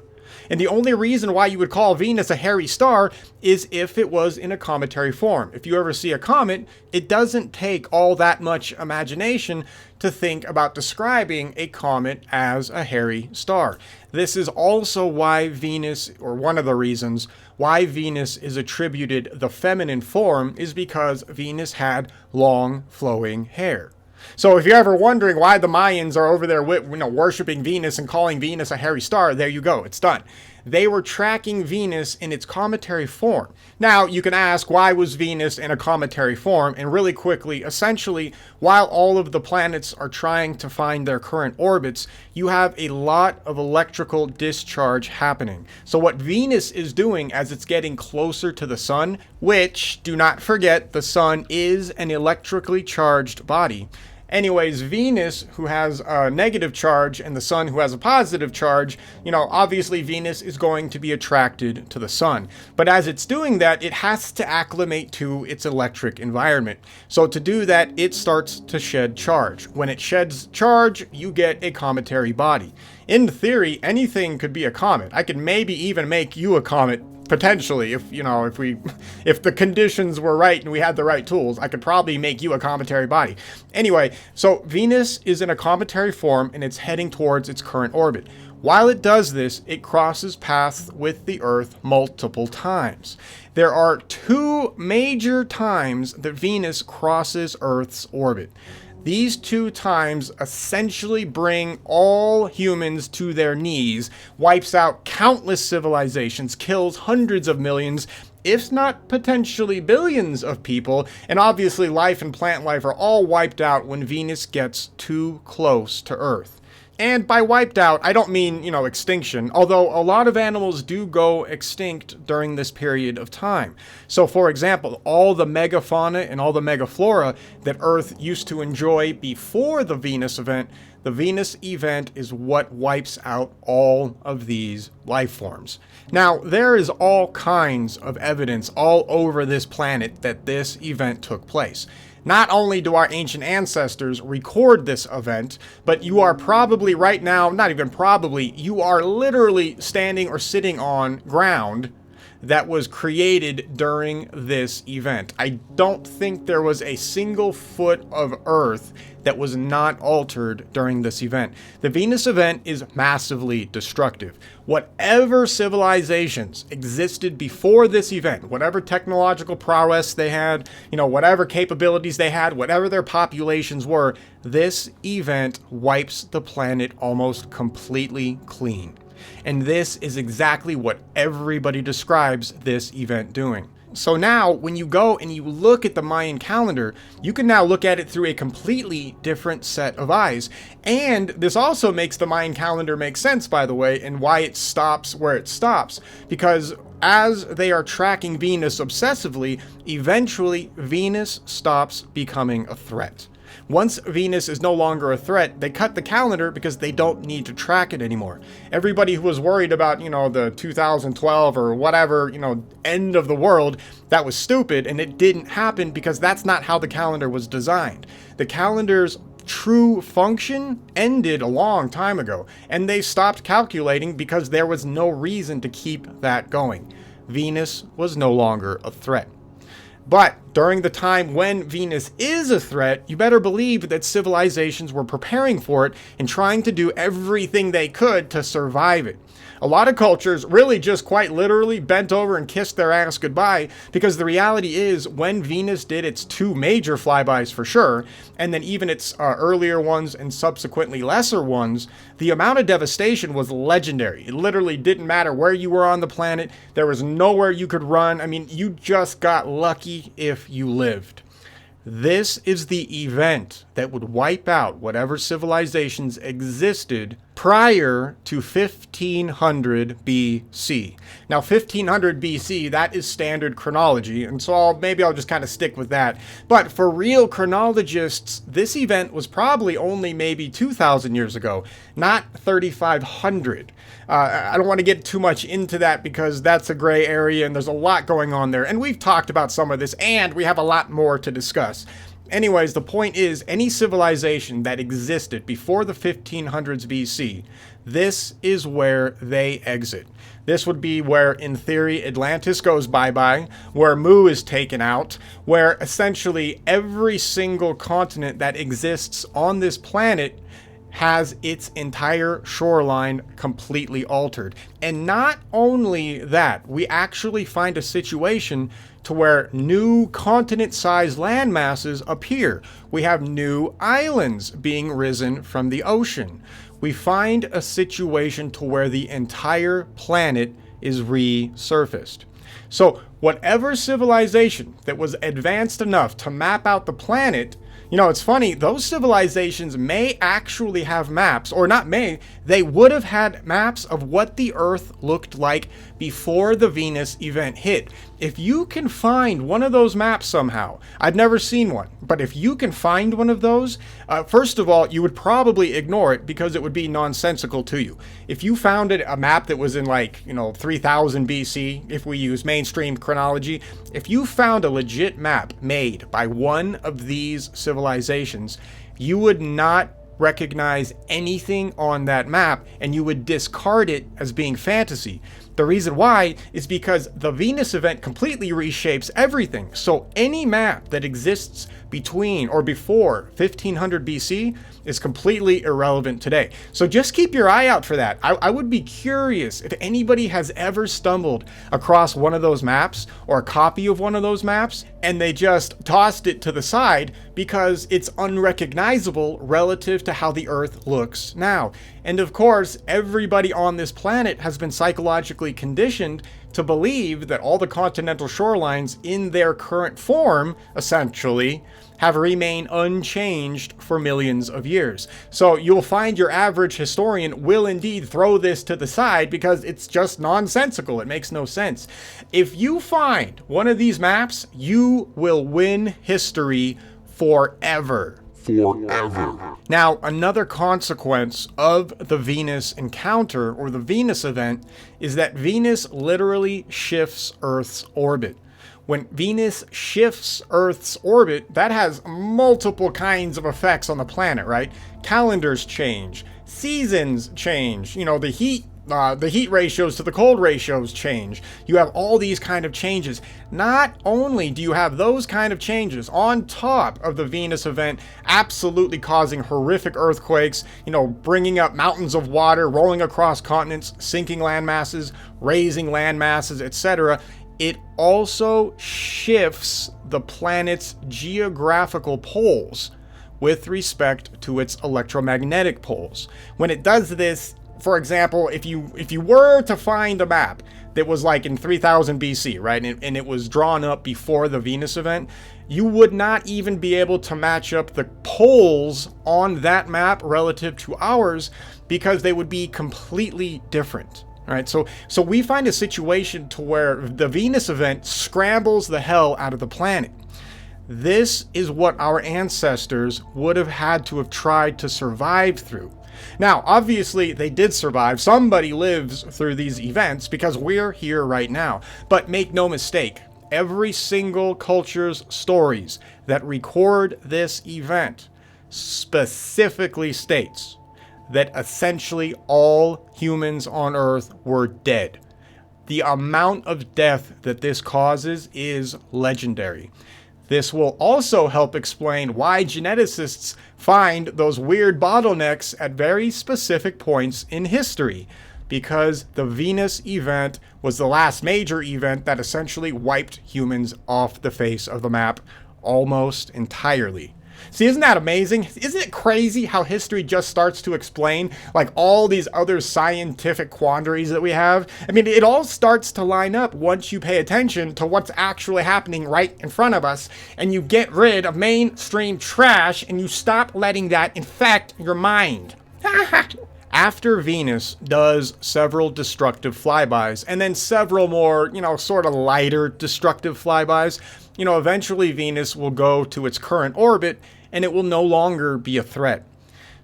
And the only reason why you would call Venus a hairy star is if it was in a cometary form. If you ever see a comet, it doesn't take all that much imagination to think about describing a comet as a hairy star. This is also why Venus, or one of the reasons why Venus is attributed the feminine form, is because Venus had long flowing hair. So if you're ever wondering why the Mayans are over there worshiping Venus and calling Venus a hairy star, there you go, it's done. They were tracking Venus in its cometary form. Now, you can ask, why was Venus in a cometary form? And really quickly, essentially, while all of the planets are trying to find their current orbits, you have a lot of electrical discharge happening. So what Venus is doing as it's getting closer to the sun, which, do not forget, the sun is an electrically charged body. Anyways, Venus, who has a negative charge, and the sun, who has a positive charge, obviously Venus is going to be attracted to the sun. But as it's doing that, it has to acclimate to its electric environment. So to do that, it starts to shed charge. When it sheds charge, you get a cometary body. In theory, anything could be a comet. I could maybe even make you a comet. Potentially, if the conditions were right and we had the right tools, I could probably make you a cometary body. Anyway, so Venus is in a cometary form and it's heading towards its current orbit. While it does this, it crosses paths with the Earth multiple times. There are 2 major times that Venus crosses Earth's orbit. These 2 times essentially bring all humans to their knees, wipes out countless civilizations, kills hundreds of millions, if not potentially billions of people, and obviously life and plant life are all wiped out when Venus gets too close to Earth. And by wiped out, I don't mean, extinction, although a lot of animals do go extinct during this period of time. So, for example, all the megafauna and all the megaflora that Earth used to enjoy before the Venus event is what wipes out all of these life forms. Now, there is all kinds of evidence all over this planet that this event took place. Not only do our ancient ancestors record this event, but you are probably right now, not even probably, you are literally standing or sitting on ground that was created during this event. I don't think there was a single foot of Earth that was not altered during this event. The Venus event is massively destructive. Whatever civilizations existed before this event, whatever technological prowess they had, whatever capabilities they had, whatever their populations were, this event wipes the planet almost completely clean. And this is exactly what everybody describes this event doing. So now, when you go and you look at the Mayan calendar, you can now look at it through a completely different set of eyes. And this also makes the Mayan calendar make sense, by the way, and why it stops where it stops. Because as they are tracking Venus obsessively, eventually Venus stops becoming a threat. Once Venus is no longer a threat, they cut the calendar because they don't need to track it anymore. Everybody who was worried about, the 2012 or whatever, end of the world, that was stupid, and it didn't happen because that's not how the calendar was designed. The calendar's true function ended a long time ago, and they stopped calculating because there was no reason to keep that going. Venus was no longer a threat. But during the time when Venus is a threat, you better believe that civilizations were preparing for it and trying to do everything they could to survive it. A lot of cultures really just quite literally bent over and kissed their ass goodbye, because the reality is when Venus did its 2 major flybys for sure, and then even its earlier ones and subsequently lesser ones, the amount of devastation was legendary. It literally didn't matter where you were on the planet. There was nowhere you could run. I mean, you just got lucky if you lived. This is the event that would wipe out whatever civilizations existed prior to 1500 BC. Now, 1500 BC, that is standard chronology, and so maybe I'll just kind of stick with that. But for real chronologists, this event was probably only maybe 2,000 years ago, not 3,500. I don't want to get too much into that because that's a gray area and there's a lot going on there, and we've talked about some of this, and we have a lot more to discuss. Anyways, the point is, any civilization that existed before the 1500s BC, this is where they exit. This would be where, in theory, Atlantis goes bye-bye, where Mu is taken out, where essentially every single continent that exists on this planet has its entire shoreline completely altered. And not only that, we actually find a situation to where new continent-sized land masses appear. We have new islands being risen from the ocean. We find a situation to where the entire planet is resurfaced. So whatever civilization that was advanced enough to map out the planet, you know, it's funny, those civilizations may actually have maps, or not may, they would have had maps of what the Earth looked like before the Venus event hit. If you can find one of those maps somehow, I've never seen one, but if you can find one of those, first of all, you would probably ignore it because it would be nonsensical to you. If you found a map that was in 3000 BC, if we use mainstream chronology, if you found a legit map made by one of these civilizations, you would not recognize anything on that map and you would discard it as being fantasy. The reason why is because the Venus event completely reshapes everything. So any map that exists between or before 1500 BC is completely irrelevant today. So just keep your eye out for that. I would be curious if anybody has ever stumbled across one of those maps or a copy of one of those maps and they just tossed it to the side because it's unrecognizable relative to how the Earth looks now. And of course, everybody on this planet has been psychologically conditioned to believe that all the continental shorelines in their current form, essentially, have remained unchanged for millions of years. So you'll find your average historian will indeed throw this to the side because it's just nonsensical. It makes no sense. If you find one of these maps, you will win history forever. Forever. Now, another consequence of the Venus encounter or the Venus event is that Venus literally shifts Earth's orbit. When Venus shifts Earth's orbit, that has multiple kinds of effects on the planet, right? Calendars change, seasons change, the heat ratios to the cold ratios change. You have all these kind of changes. Not only do you have those kind of changes on top of the Venus event absolutely causing horrific earthquakes, bringing up mountains of water, rolling across continents, sinking land masses, raising land masses, etc. It also shifts the planet's geographical poles with respect to its electromagnetic poles. When it does this, for example, if you were to find a map that was like in 3000 BC, right, and it was drawn up before the Venus event, you would not even be able to match up the poles on that map relative to ours because they would be completely different. Right, so we find a situation to where the Venus event scrambles the hell out of the planet. This is what our ancestors would have had to have tried to survive through. Now, obviously, they did survive. Somebody lives through these events because we're here right now. But make no mistake, every single culture's stories that record this event specifically states that essentially all humans on Earth were dead. The amount of death that this causes is legendary. This will also help explain why geneticists find those weird bottlenecks at very specific points in history, because the Venus event was the last major event that essentially wiped humans off the face of the map almost entirely. See, isn't that amazing? Isn't it crazy how history just starts to explain like all these other scientific quandaries that we have? I mean, it all starts to line up once you pay attention to what's actually happening right in front of us, and you get rid of mainstream trash and you stop letting that infect your mind. After Venus does several destructive flybys and then several more, sort of lighter destructive flybys, eventually Venus will go to its current orbit and it will no longer be a threat.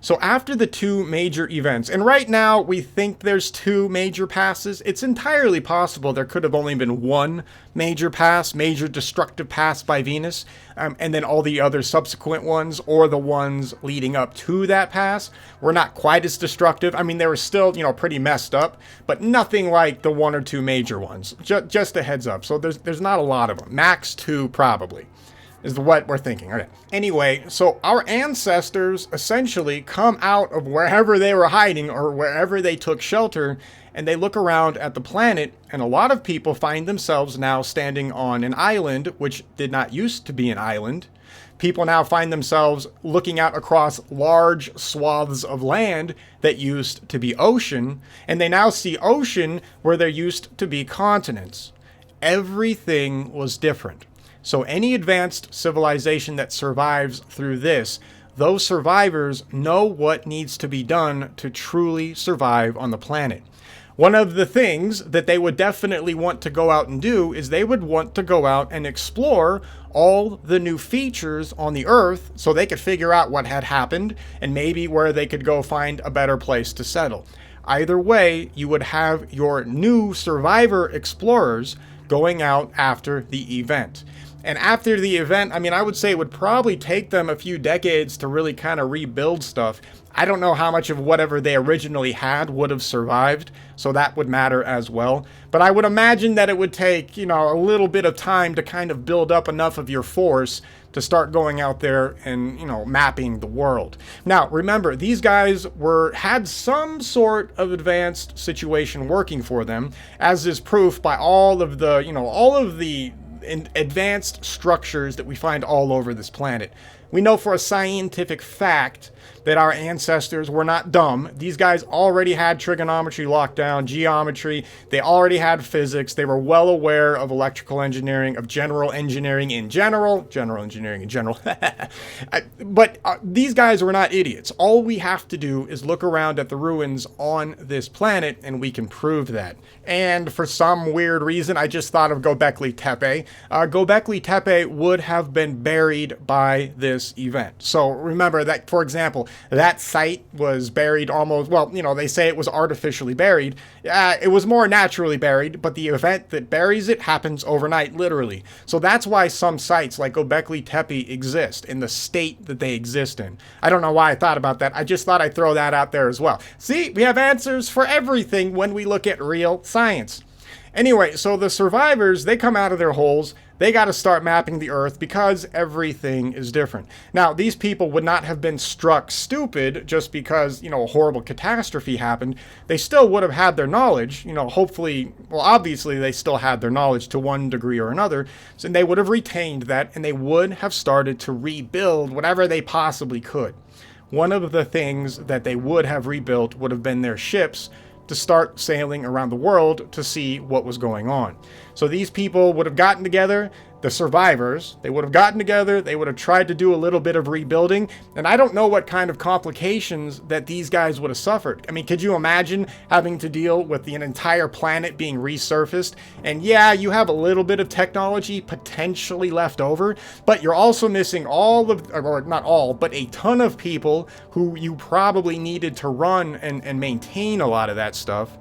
So after the two major events, and right now we think there's two major passes, it's entirely possible there could have only been one major pass, major destructive pass by Venus, and then all the other subsequent ones, or the ones leading up to that pass, were not quite as destructive. I mean, they were still, pretty messed up, but nothing like the one or two major ones. Just a heads up. So there's not a lot of them. Max two, probably, is what we're thinking. Okay. Anyway, so our ancestors essentially come out of wherever they were hiding or wherever they took shelter, and they look around at the planet, and a lot of people find themselves now standing on an island, which did not used to be an island. People now find themselves looking out across large swaths of land that used to be ocean, and they now see ocean where there used to be continents. Everything was different. So any advanced civilization that survives through this, those survivors know what needs to be done to truly survive on the planet. One of the things that they would definitely want to go out and do is they would want to go out and explore all the new features on the Earth so they could figure out what had happened and maybe where they could go find a better place to settle. Either way, you would have your new survivor explorers going out after the event. And after the event, I would say it would probably take them a few decades to really kind of rebuild stuff. I don't know how much of whatever they originally had would have survived, so that would matter as well. But I would imagine that it would take, a little bit of time to kind of build up enough of your force to start going out there and, mapping the world. Now, remember, these guys had some sort of advanced situation working for them, as is proof by all of the advanced structures that we find all over this planet. We know for a scientific fact that our ancestors were not dumb. These guys already had trigonometry locked down, geometry, they already had physics, they were well aware of electrical engineering, of general engineering in general. But these guys were not idiots. All we have to do is look around at the ruins on this planet and we can prove that. And for some weird reason, I just thought of Göbekli Tepe. Göbekli Tepe would have been buried by this event. So remember that, for example, that site was buried almost, they say it was artificially buried. It was more naturally buried, but the event that buries it happens overnight, literally. So that's why some sites like Göbekli Tepe exist in the state that they exist in. I don't know why I thought about that. I just thought I'd throw that out there as well. See, we have answers for everything when we look at real science. Anyway, so the survivors, they come out of their holes. They got to start mapping the Earth because everything is different. Now, these people would not have been struck stupid just because, a horrible catastrophe happened. They still would have had their knowledge, hopefully, obviously they still had their knowledge to one degree or another. So they would have retained that and they would have started to rebuild whatever they possibly could. One of the things that they would have rebuilt would have been their ships to start sailing around the world to see what was going on. So these people would have gotten together, the survivors, they would have gotten together, they would have tried to do a little bit of rebuilding, and I don't know what kind of complications that these guys would have suffered. Could you imagine having to deal with an entire planet being resurfaced? And yeah, you have a little bit of technology potentially left over, but you're also missing not all, but a ton of people who you probably needed to run and maintain a lot of that stuff.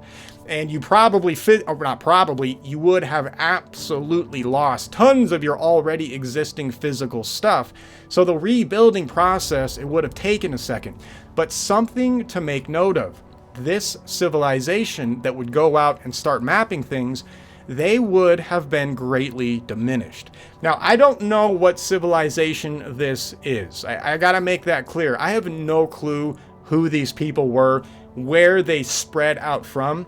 And you you would have absolutely lost tons of your already existing physical stuff. So the rebuilding process, it would have taken a second. But something to make note of, this civilization that would go out and start mapping things, they would have been greatly diminished. Now, I don't know what civilization this is. I gotta make that clear. I have no clue who these people were, where they spread out from.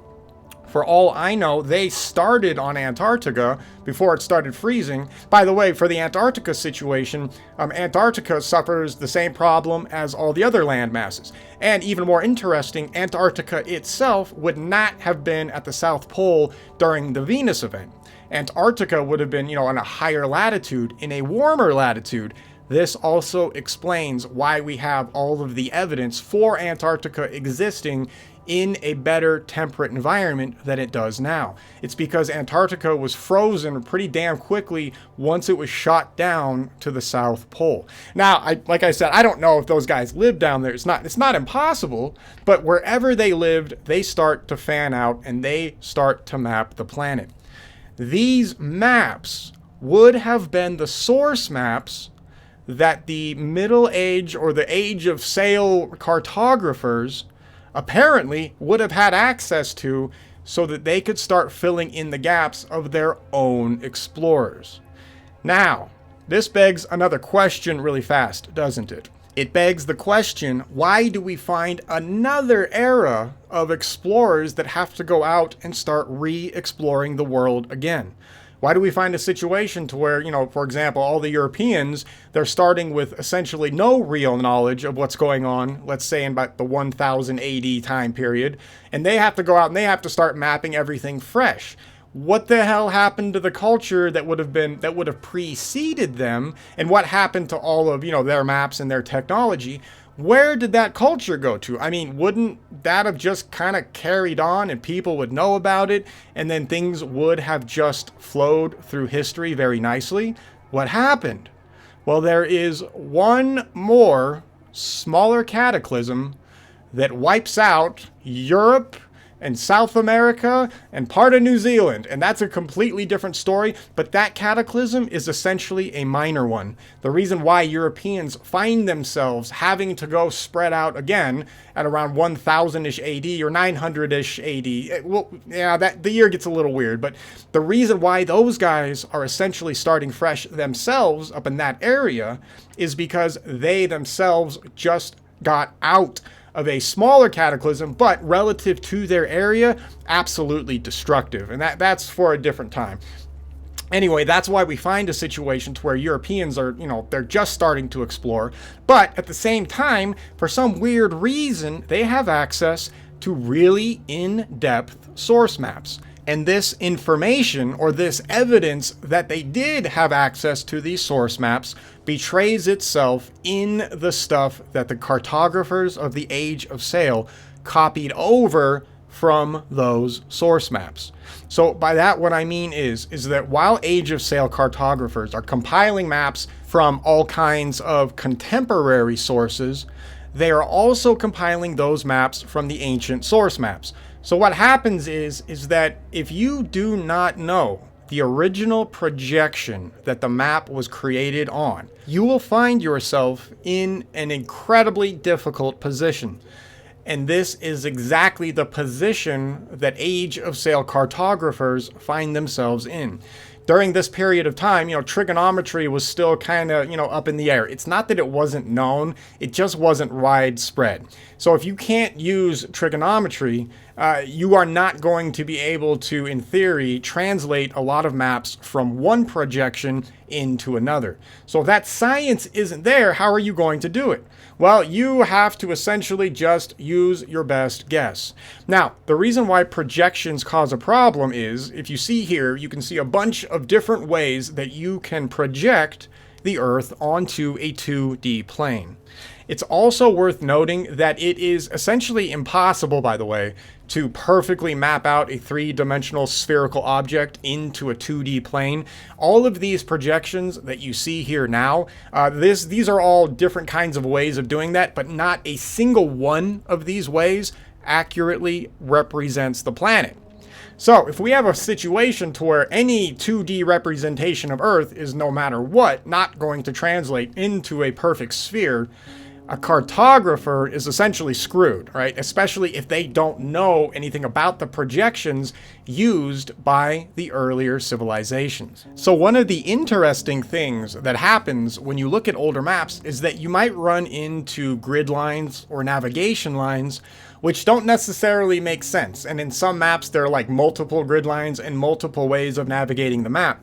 For all I know, they started on Antarctica before it started freezing. By the way, for the Antarctica situation, Antarctica suffers the same problem as all the other land masses. And even more interesting, Antarctica itself would not have been at the South Pole during the Venus event. Antarctica would have been, on a higher latitude, in a warmer latitude. This also explains why we have all of the evidence for Antarctica existing in a better temperate environment than it does now. It's because Antarctica was frozen pretty damn quickly once it was shot down to the South Pole. Now, like I said, I don't know if those guys lived down there. It's not impossible, but wherever they lived, they start to fan out and they start to map the planet. These maps would have been the source maps that the Middle Age or the Age of Sail cartographers apparently would have had access to, so that they could start filling in the gaps of their own explorers. Now, this begs another question really fast, doesn't it? It begs the question, why do we find another era of explorers that have to go out and start re-exploring the world again? Why do we find a situation to where, for example, all the Europeans, they're starting with essentially no real knowledge of what's going on, let's say in about the 1000 AD time period, and they have to go out and they have to start mapping everything fresh? What the hell happened to the culture that would have preceded them, and what happened to all of, their maps and their technology? Where did that culture go to? I mean, wouldn't that have just kind of carried on and people would know about it and then things would have just flowed through history very nicely? What happened? Well, there is one more smaller cataclysm that wipes out Europe and South America and part of New Zealand, and that's a completely different story, but that cataclysm is essentially a minor one. The reason why Europeans find themselves having to go spread out again at around 1000-ish AD or 900-ish AD, the year gets a little weird, but the reason why those guys are essentially starting fresh themselves up in that area is because they themselves just got out of a smaller cataclysm, but relative to their area, absolutely destructive. And that's for a different time. Anyway, that's why we find a situation to where Europeans are, they're just starting to explore. But at the same time, for some weird reason, they have access to really in-depth source maps. And this information or this evidence that they did have access to these source maps betrays itself in the stuff that the cartographers of the Age of Sail copied over from those source maps. So by that, what I mean is that while Age of Sail cartographers are compiling maps from all kinds of contemporary sources, they are also compiling those maps from the ancient source maps. So what happens is that if you do not know the original projection that the map was created on, you will find yourself in an incredibly difficult position. And this is exactly the position that Age of Sail cartographers find themselves in. During this period of time, trigonometry was still kind of, up in the air. It's not that it wasn't known, it just wasn't widespread. So if you can't use trigonometry, you are not going to be able to, in theory, translate a lot of maps from one projection into another. So if that science isn't there, how are you going to do it? Well, you have to essentially just use your best guess. Now, the reason why projections cause a problem is, if you see here, you can see a bunch of different ways that you can project the Earth onto a 2D plane. It's also worth noting that it is essentially impossible, by the way, to perfectly map out a three-dimensional spherical object into a 2D plane. All of these projections that you see here now, these are all different kinds of ways of doing that, but not a single one of these ways accurately represents the planet. So if we have a situation to where any 2D representation of Earth is, no matter what, not going to translate into a perfect sphere, a cartographer is essentially screwed, right? Especially if they don't know anything about the projections used by the earlier civilizations. So one of the interesting things that happens when you look at older maps is that you might run into grid lines or navigation lines which don't necessarily make sense. And in some maps, there are like multiple grid lines and multiple ways of navigating the map.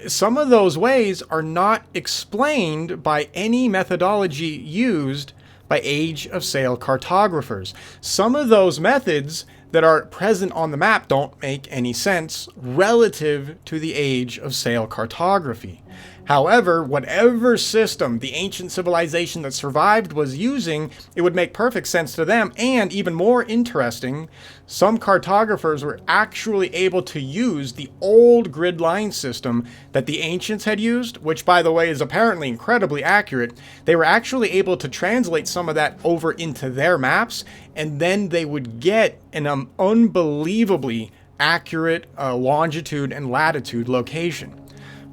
Some of those ways are not explained by any methodology used by Age of Sail cartographers. Some of those methods that are present on the map don't make any sense relative to the Age of Sail cartography. However, whatever system the ancient civilization that survived was using, it would make perfect sense to them. And even more interesting, some cartographers were actually able to use the old grid line system that the ancients had used, which, by the way, is apparently incredibly accurate. They were actually able to translate some of that over into their maps, and then they would get an unbelievably accurate longitude and latitude location.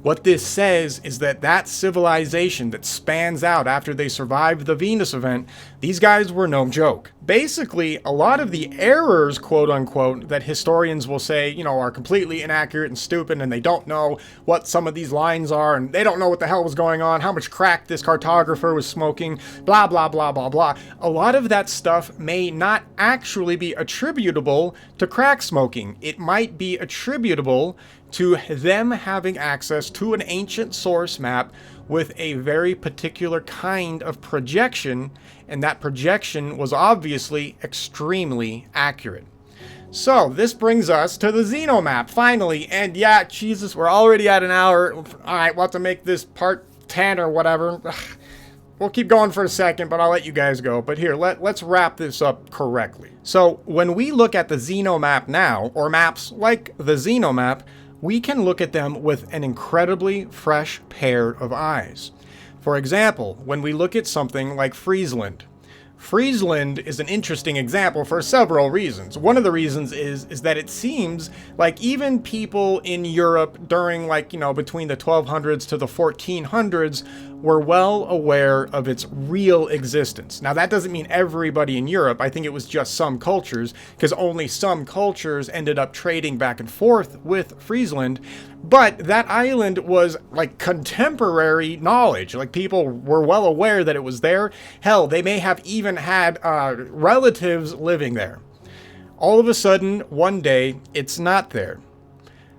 What this says is that that civilization that spans out after they survived the Venus event, these guys were no joke. Basically, a lot of the errors, quote unquote, that historians will say, you know, are completely inaccurate and stupid, and they don't know what some of these lines are, and they don't know what the hell was going on, how much crack this cartographer was smoking, blah, blah, blah, blah, blah. A lot of that stuff may not actually be attributable to crack smoking. It might be attributable to them having access to an ancient source map with a very particular kind of projection, and that projection was obviously extremely accurate. So this brings us to the Xenomap, finally, and yeah, Jesus, we're already at an hour. Alright, we'll have to make this part 10 or whatever. We'll keep going for a second, but I'll let you guys go. But here, let's wrap this up correctly. So when we look at the Xenomap now, or maps like the Xenomap, we can look at them with an incredibly fresh pair of eyes. For example, when we look at something like Friesland. Friesland is an interesting example for several reasons. One of the reasons is that it seems like even people in Europe during, like, you know, between the 1200s to the 1400s were well aware of its real existence. Now, that doesn't mean everybody in Europe. I think it was just some cultures, because only some cultures ended up trading back and forth with Friesland. But that island was like contemporary knowledge. Like, people were well aware that it was there. Hell, they may have even had relatives living there. All of a sudden, one day, it's not there.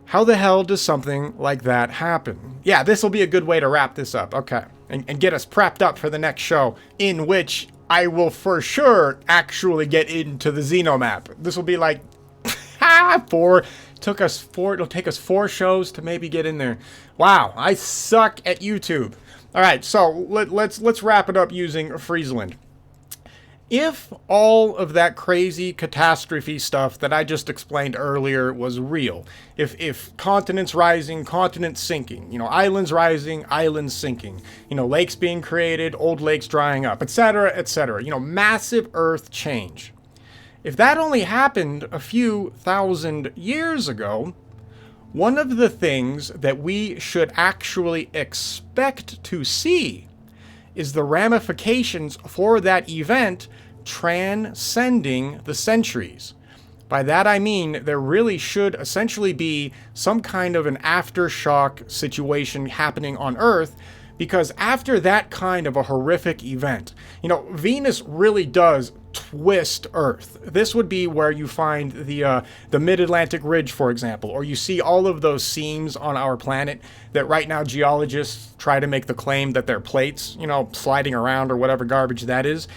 How the hell does something like that happen? Yeah, this will be a good way to wrap this up. Okay. And get us prepped up for the next show, in which I will for sure actually get into the Xenomap. This will be like it'll take us 4 shows to maybe get in there. Wow, I suck at YouTube. All right, so let's wrap it up using Friesland. If all of that crazy catastrophe stuff that I just explained earlier was real, if continents rising, continents sinking, you know, islands rising, islands sinking, you know, lakes being created, old lakes drying up, etc., you know, massive Earth change. If that only happened a few thousand years ago, one of the things that we should actually expect to see is the ramifications for that event transcending the centuries. By that I mean there really should essentially be some kind of an aftershock situation happening on Earth, because after that kind of a horrific event, you know, Venus really does twist Earth. This would be where you find the Mid-Atlantic Ridge, for example, or you see all of those seams on our planet that right now geologists try to make the claim that they're plates, you know, sliding around or whatever garbage that is.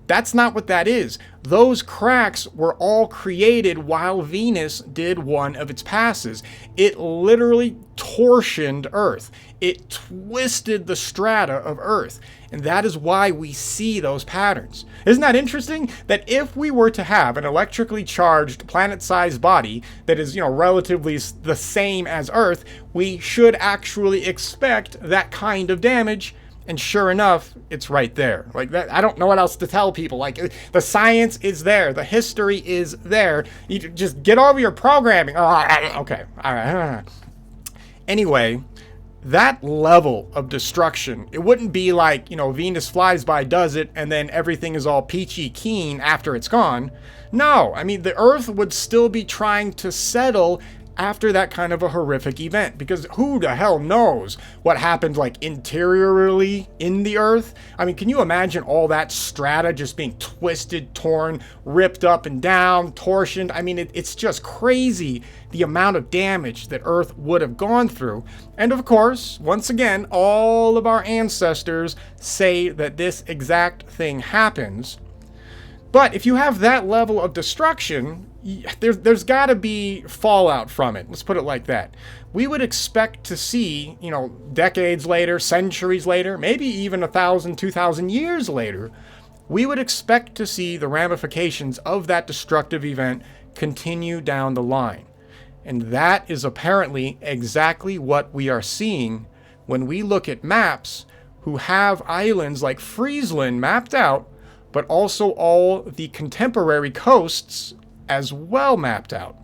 That's not what that is. Those cracks were all created while Venus did one of its passes. It literally torsioned Earth. It twisted the strata of Earth. And that is why we see those patterns. Isn't that interesting? That if we were to have an electrically charged planet-sized body that is, you know, relatively the same as Earth, we should actually expect that kind of damage. And sure enough, it's right there. Like that, I don't know what else to tell people. Like, the science is there. The history is there. You just get over your programming. Oh, okay. All right. Anyway, that level of destruction, it wouldn't be like, you know, Venus flies by, does it, and then everything is all peachy keen after it's gone. No, I mean, the Earth would still be trying to settle after that kind of a horrific event, because who the hell knows what happened, like, interiorly in the Earth? I mean, can you imagine all that strata just being twisted, torn, ripped up and down, torsioned? I mean, it's just crazy the amount of damage that Earth would have gone through. And of course, once again, all of our ancestors say that this exact thing happens. But if you have that level of destruction, there's got to be fallout from it. Let's put it like that. We would expect to see, decades later, centuries later, maybe even 1,000, 2,000 years later, we would expect to see the ramifications of that destructive event continue down the line. And that is apparently exactly what we are seeing when we look at maps who have islands like Friesland mapped out, but also all the contemporary coasts as well mapped out.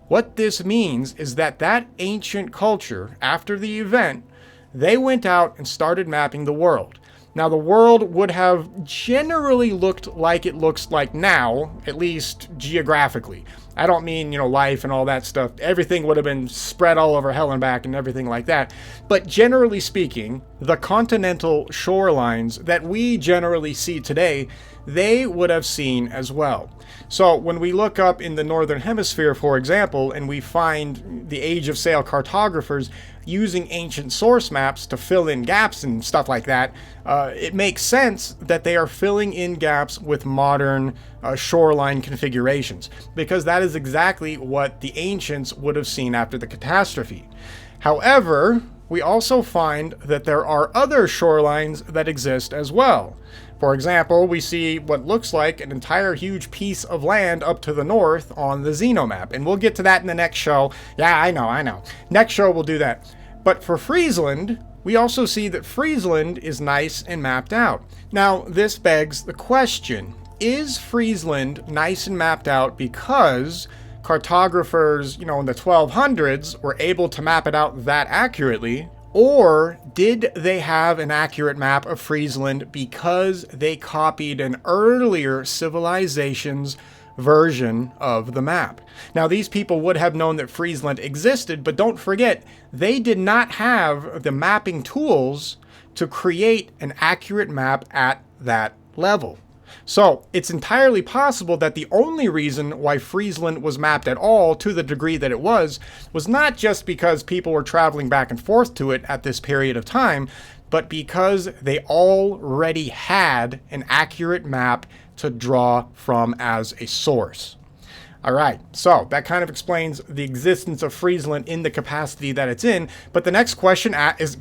What this means is that ancient culture, after the event, they went out and started mapping the world. Now, the world would have generally looked like it looks like now, at least geographically. I don't mean, life and all that stuff. Everything would have been spread all over hell and back and everything like that. But generally speaking, the continental shorelines that we generally see today, they would have seen as well. So when we look up in the Northern Hemisphere, for example, and we find the Age of Sail cartographers using ancient source maps to fill in gaps and stuff like that, it makes sense that they are filling in gaps with modern shoreline configurations, because that is exactly what the ancients would have seen after the catastrophe. However, we also find that there are other shorelines that exist as well. For example, we see what looks like an entire huge piece of land up to the north on the Xenomap, and we'll get to that in the next show. Yeah, I know. Next show we'll do that. But for Friesland, we also see that Friesland is nice and mapped out. Now, this begs the question, is Friesland nice and mapped out because cartographers, in the 1200s were able to map it out that accurately? Or did they have an accurate map of Friesland because they copied an earlier civilization's version of the map? Now, these people would have known that Friesland existed, but don't forget, they did not have the mapping tools to create an accurate map at that level. So it's entirely possible that the only reason why Friesland was mapped at all to the degree that it was not just because people were traveling back and forth to it at this period of time, but because they already had an accurate map to draw from as a source. All right, so that kind of explains the existence of Friesland in the capacity that it's in. But the next question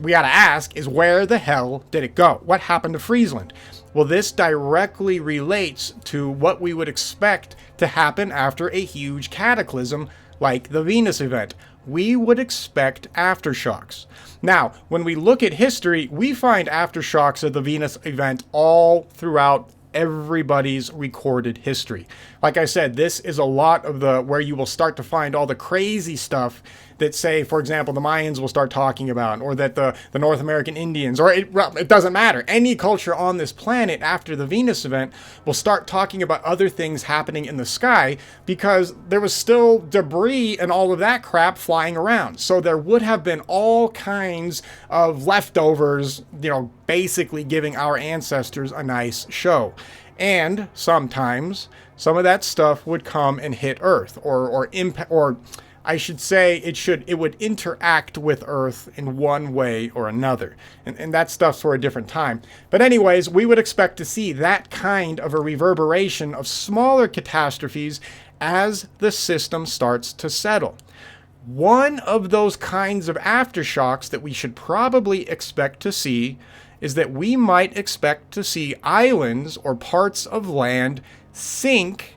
we got to ask is, where the hell did it go? What happened to Friesland? Well, this directly relates to what we would expect to happen after a huge cataclysm like the Venus event. We would expect aftershocks. Now, when we look at history, we find aftershocks of the Venus event all throughout everybody's recorded history. Like I said, this is a lot of where you will start to find all the crazy stuff that, say, for example, the Mayans will start talking about, or that the North American Indians, or it doesn't matter. Any culture on this planet after the Venus event will start talking about other things happening in the sky, because there was still debris and all of that crap flying around. So there would have been all kinds of leftovers, basically giving our ancestors a nice show. And sometimes some of that stuff would come and hit Earth, or I should say it would interact with Earth in one way or another. And that stuff's for a different time. But anyways, we would expect to see that kind of a reverberation of smaller catastrophes as the system starts to settle. One of those kinds of aftershocks that we should probably expect to see is that we might expect to see islands or parts of land sink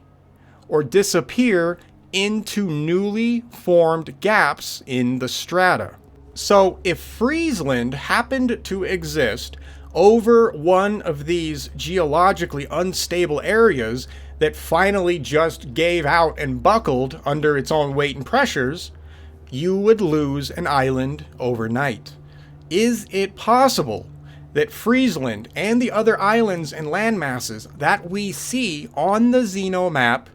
or disappear into newly formed gaps in the strata. So if Friesland happened to exist over one of these geologically unstable areas that finally just gave out and buckled under its own weight and pressures, you would lose an island overnight. Is it possible that Friesland and the other islands and landmasses that we see on the Xeno map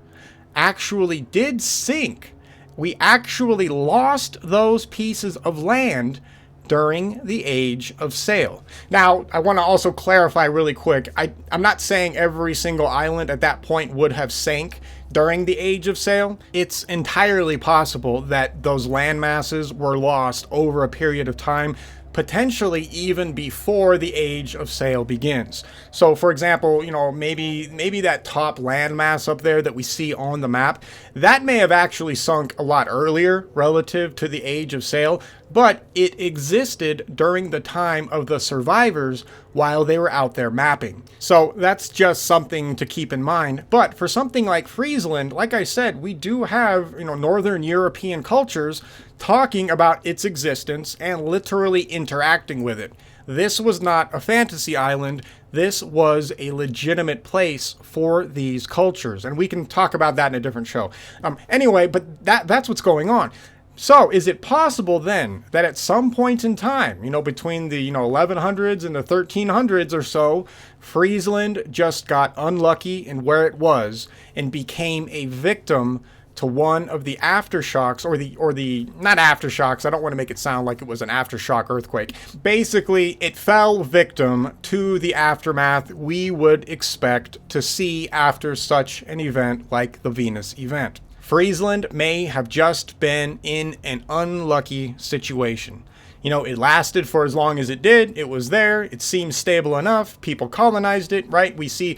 actually did sink? We actually lost those pieces of land during the Age of Sail. Now, I want to also clarify really quick. I'm not saying every single island at that point would have sank during the Age of Sail. It's entirely possible that those land masses were lost over a period of time, potentially even before the age of sail begins. So for example, maybe that top landmass up there that we see on the map, that may have actually sunk a lot earlier relative to the age of sail, but it existed during the time of the survivors while they were out there mapping. So that's just something to keep in mind. But for something like Friesland, like I said, we do have, Northern European cultures talking about its existence and literally interacting with it. This was not a fantasy island. This was a legitimate place for these cultures. And we can talk about that in a different show. Anyway, but that's what's going on. So is it possible then that at some point in time, between the 1100s and the 1300s or so, Friesland just got unlucky in where it was and became a victim to one of the aftershocks, or the not aftershocks, I don't want to make it sound like it was an aftershock earthquake. Basically, it fell victim to the aftermath we would expect to see after such an event like the Venus event. Friesland may have just been in an unlucky situation. It lasted for as long as it did. It was there. It seemed stable enough. People colonized it, right? We see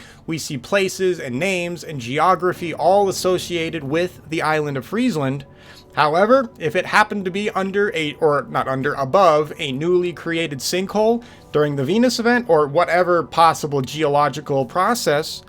places and names and geography all associated with the island of Friesland. However, if it happened to be above a newly created sinkhole during the Venus event, or whatever possible geological process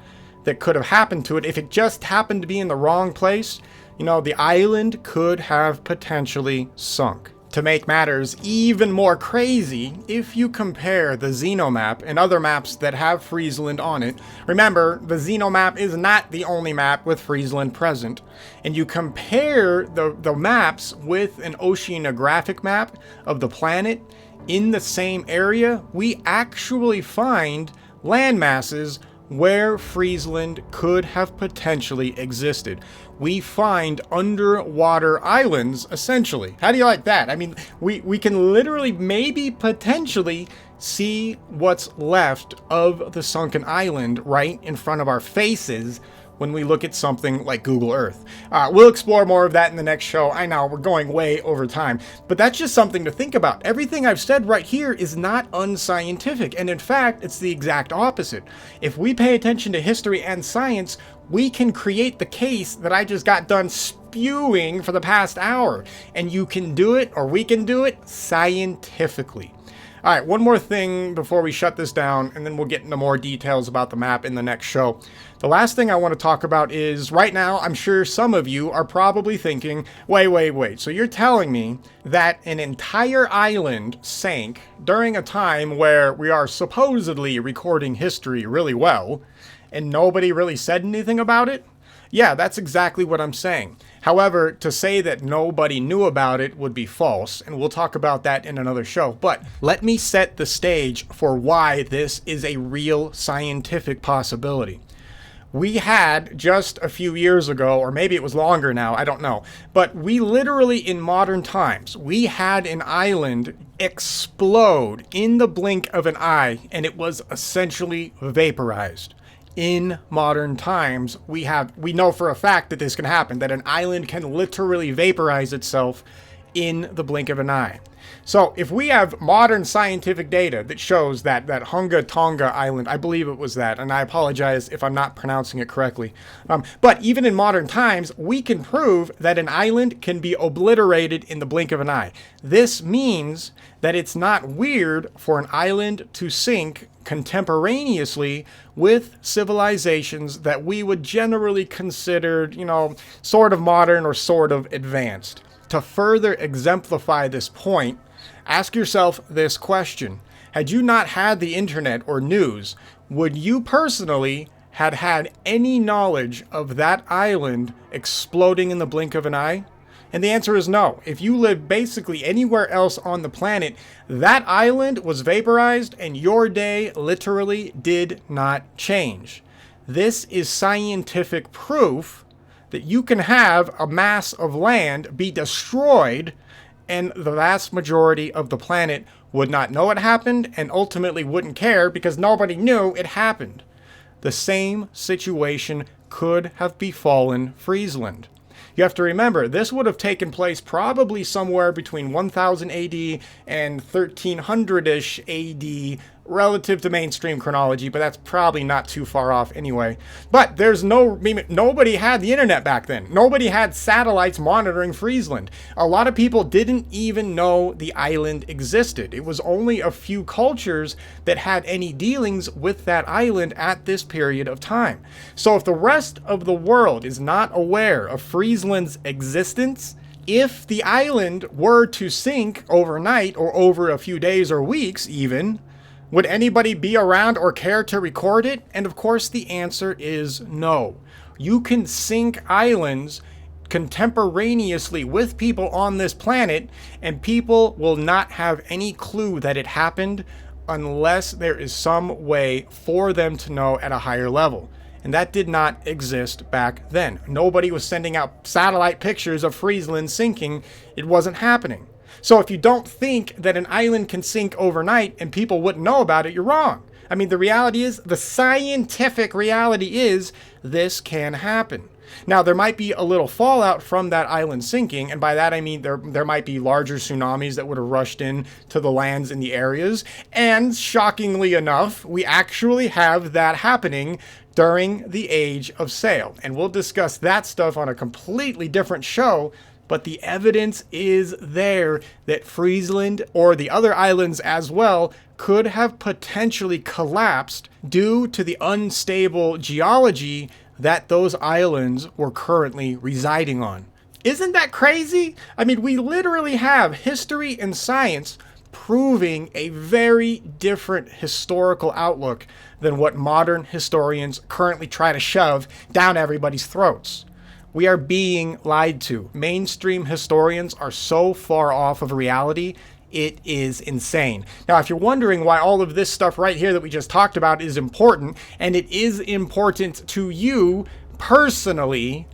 that could have happened to it, if it just happened to be in the wrong place, the island could have potentially sunk. To make matters even more crazy, if you compare the Xenomap and other maps that have Friesland on it, remember, the Xenomap is not the only map with Friesland present, and you compare the maps with an oceanographic map of the planet in the same area, we actually find landmasses where Friesland could have potentially existed. We find underwater islands, essentially. How do you like that? I mean, we can literally, maybe potentially, see what's left of the sunken island right in front of our faces when we look at something like Google Earth. We'll explore more of that in the next show. I know, we're going way over time, but that's just something to think about. Everything I've said right here is not unscientific, and in fact, it's the exact opposite. If we pay attention to history and science, we can create the case that I just got done spewing for the past hour, and you can do it, or we can do it, scientifically. All right, one more thing before we shut this down, and then we'll get into more details about the map in the next show. The last thing I want to talk about is, right now, I'm sure some of you are probably thinking, wait. So you're telling me that an entire island sank during a time where we are supposedly recording history really well, and nobody really said anything about it? Yeah, that's exactly what I'm saying. However, to say that nobody knew about it would be false, and we'll talk about that in another show. But let me set the stage for why this is a real scientific possibility. We had just a few years ago, or maybe it was longer now, I don't know, but we literally, in modern times, we had an island explode in the blink of an eye, and it was essentially vaporized. In modern times, we know for a fact that this can happen, that an island can literally vaporize itself in the blink of an eye. So if we have modern scientific data that shows that Hunga Tonga Island, I believe it was that, and I apologize if I'm not pronouncing it correctly, but even in modern times, we can prove that an island can be obliterated in the blink of an eye. This means that it's not weird for an island to sink contemporaneously with civilizations that we would generally consider, sort of modern or sort of advanced. To further exemplify this point, ask yourself this question. Had you not had the internet or news, would you personally had any knowledge of that island exploding in the blink of an eye? And the answer is no. If you live basically anywhere else on the planet, that island was vaporized and your day literally did not change. This is scientific proof that you can have a mass of land be destroyed and the vast majority of the planet would not know it happened and ultimately wouldn't care because nobody knew it happened. The same situation could have befallen Friesland. You have to remember, this would have taken place probably somewhere between 1000 AD and 1300-ish AD, relative to mainstream chronology, but that's probably not too far off anyway. But nobody had the internet back then. Nobody had satellites monitoring Friesland. A lot of people didn't even know the island existed. It was only a few cultures that had any dealings with that island at this period of time. So if the rest of the world is not aware of Friesland's existence, if the island were to sink overnight or over a few days or weeks even, would anybody be around or care to record it? And of course the answer is no. You can sink islands contemporaneously with people on this planet, and people will not have any clue that it happened unless there is some way for them to know at a higher level. And that did not exist back then. Nobody was sending out satellite pictures of Friesland sinking. It wasn't happening. So if you don't think that an island can sink overnight and people wouldn't know about it, you're wrong. I mean, the reality is, the scientific reality is, this can happen. Now, there might be a little fallout from that island sinking, and by that I mean there might be larger tsunamis that would have rushed in to the lands in the areas, and shockingly enough, we actually have that happening during the Age of Sail. And we'll discuss that stuff on a completely different show. But the evidence is there that Friesland, or the other islands as well, could have potentially collapsed due to the unstable geology that those islands were currently residing on. Isn't that crazy? I mean, we literally have history and science proving a very different historical outlook than what modern historians currently try to shove down everybody's throats. We are being lied to. Mainstream historians are so far off of reality, it is insane. Now, if you're wondering why all of this stuff right here that we just talked about is important, and it is important to you personally,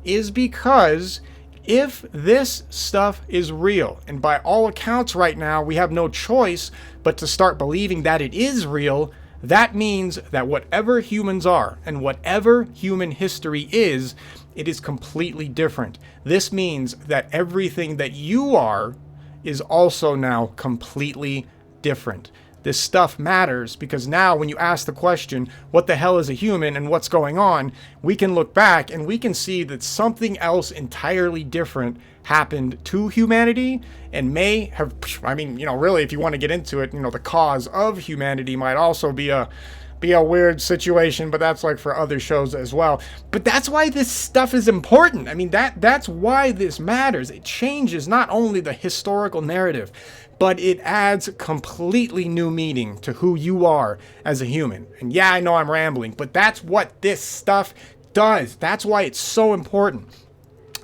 is because if this stuff is real, and by all accounts right now, we have no choice but to start believing that it is real, that means that whatever humans are, and whatever human history is, it is completely different. This means that everything that you are is also now completely different. This stuff matters because now when you ask the question, what the hell is a human and what's going on, we can look back and we can see that something else entirely different happened to humanity and may have, I mean, really, if you want to get into it, the cause of humanity might also be a weird situation, but that's like for other shows as well. But that's why this stuff is important. I mean, that's why this matters. It changes not only the historical narrative, but it adds completely new meaning to who you are as a human. And yeah, I know I'm rambling, but that's what this stuff does. That's why it's so important.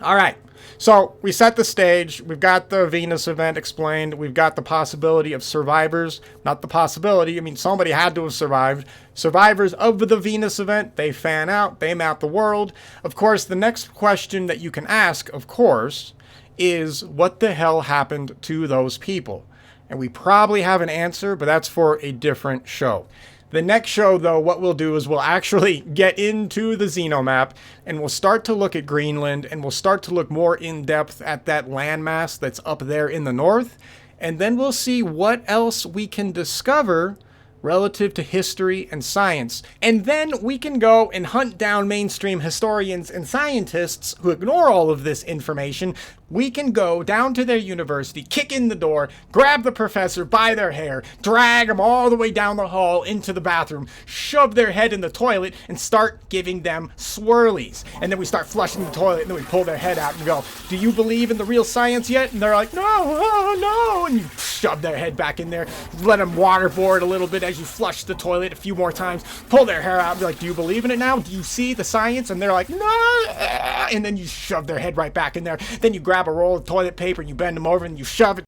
All right. So we set the stage. We've got the Venus event explained. We've got the possibility of survivors. Not the possibility. I mean, somebody had to have survived. Survivors of the Venus event, they fan out. They map the world. Of course, the next question that you can ask, of course, is what the hell happened to those people? And we probably have an answer, but that's for a different show. The next show, though, what we'll do is we'll actually get into the xenomap, and we'll start to look at Greenland, and we'll start to look more in depth at that landmass that's up there in the north, and then we'll see what else we can discover relative to history and science. And then we can go and hunt down mainstream historians and scientists who ignore all of this information. We can go down to their university, kick in the door, grab the professor by their hair, drag them all the way down the hall into the bathroom, shove their head in the toilet, and start giving them swirlies. And then we start flushing the toilet, and then we pull their head out and go, "Do you believe in the real science yet?" And they're like, "No, oh, no." And you shove their head back in there, let them waterboard a little bit as you flush the toilet a few more times, pull their hair out and be like, "Do you believe in it now? Do you see the science?" And they're like, "No." And then you shove their head right back in there. Then you grab a roll of toilet paper and you bend them over and you shove it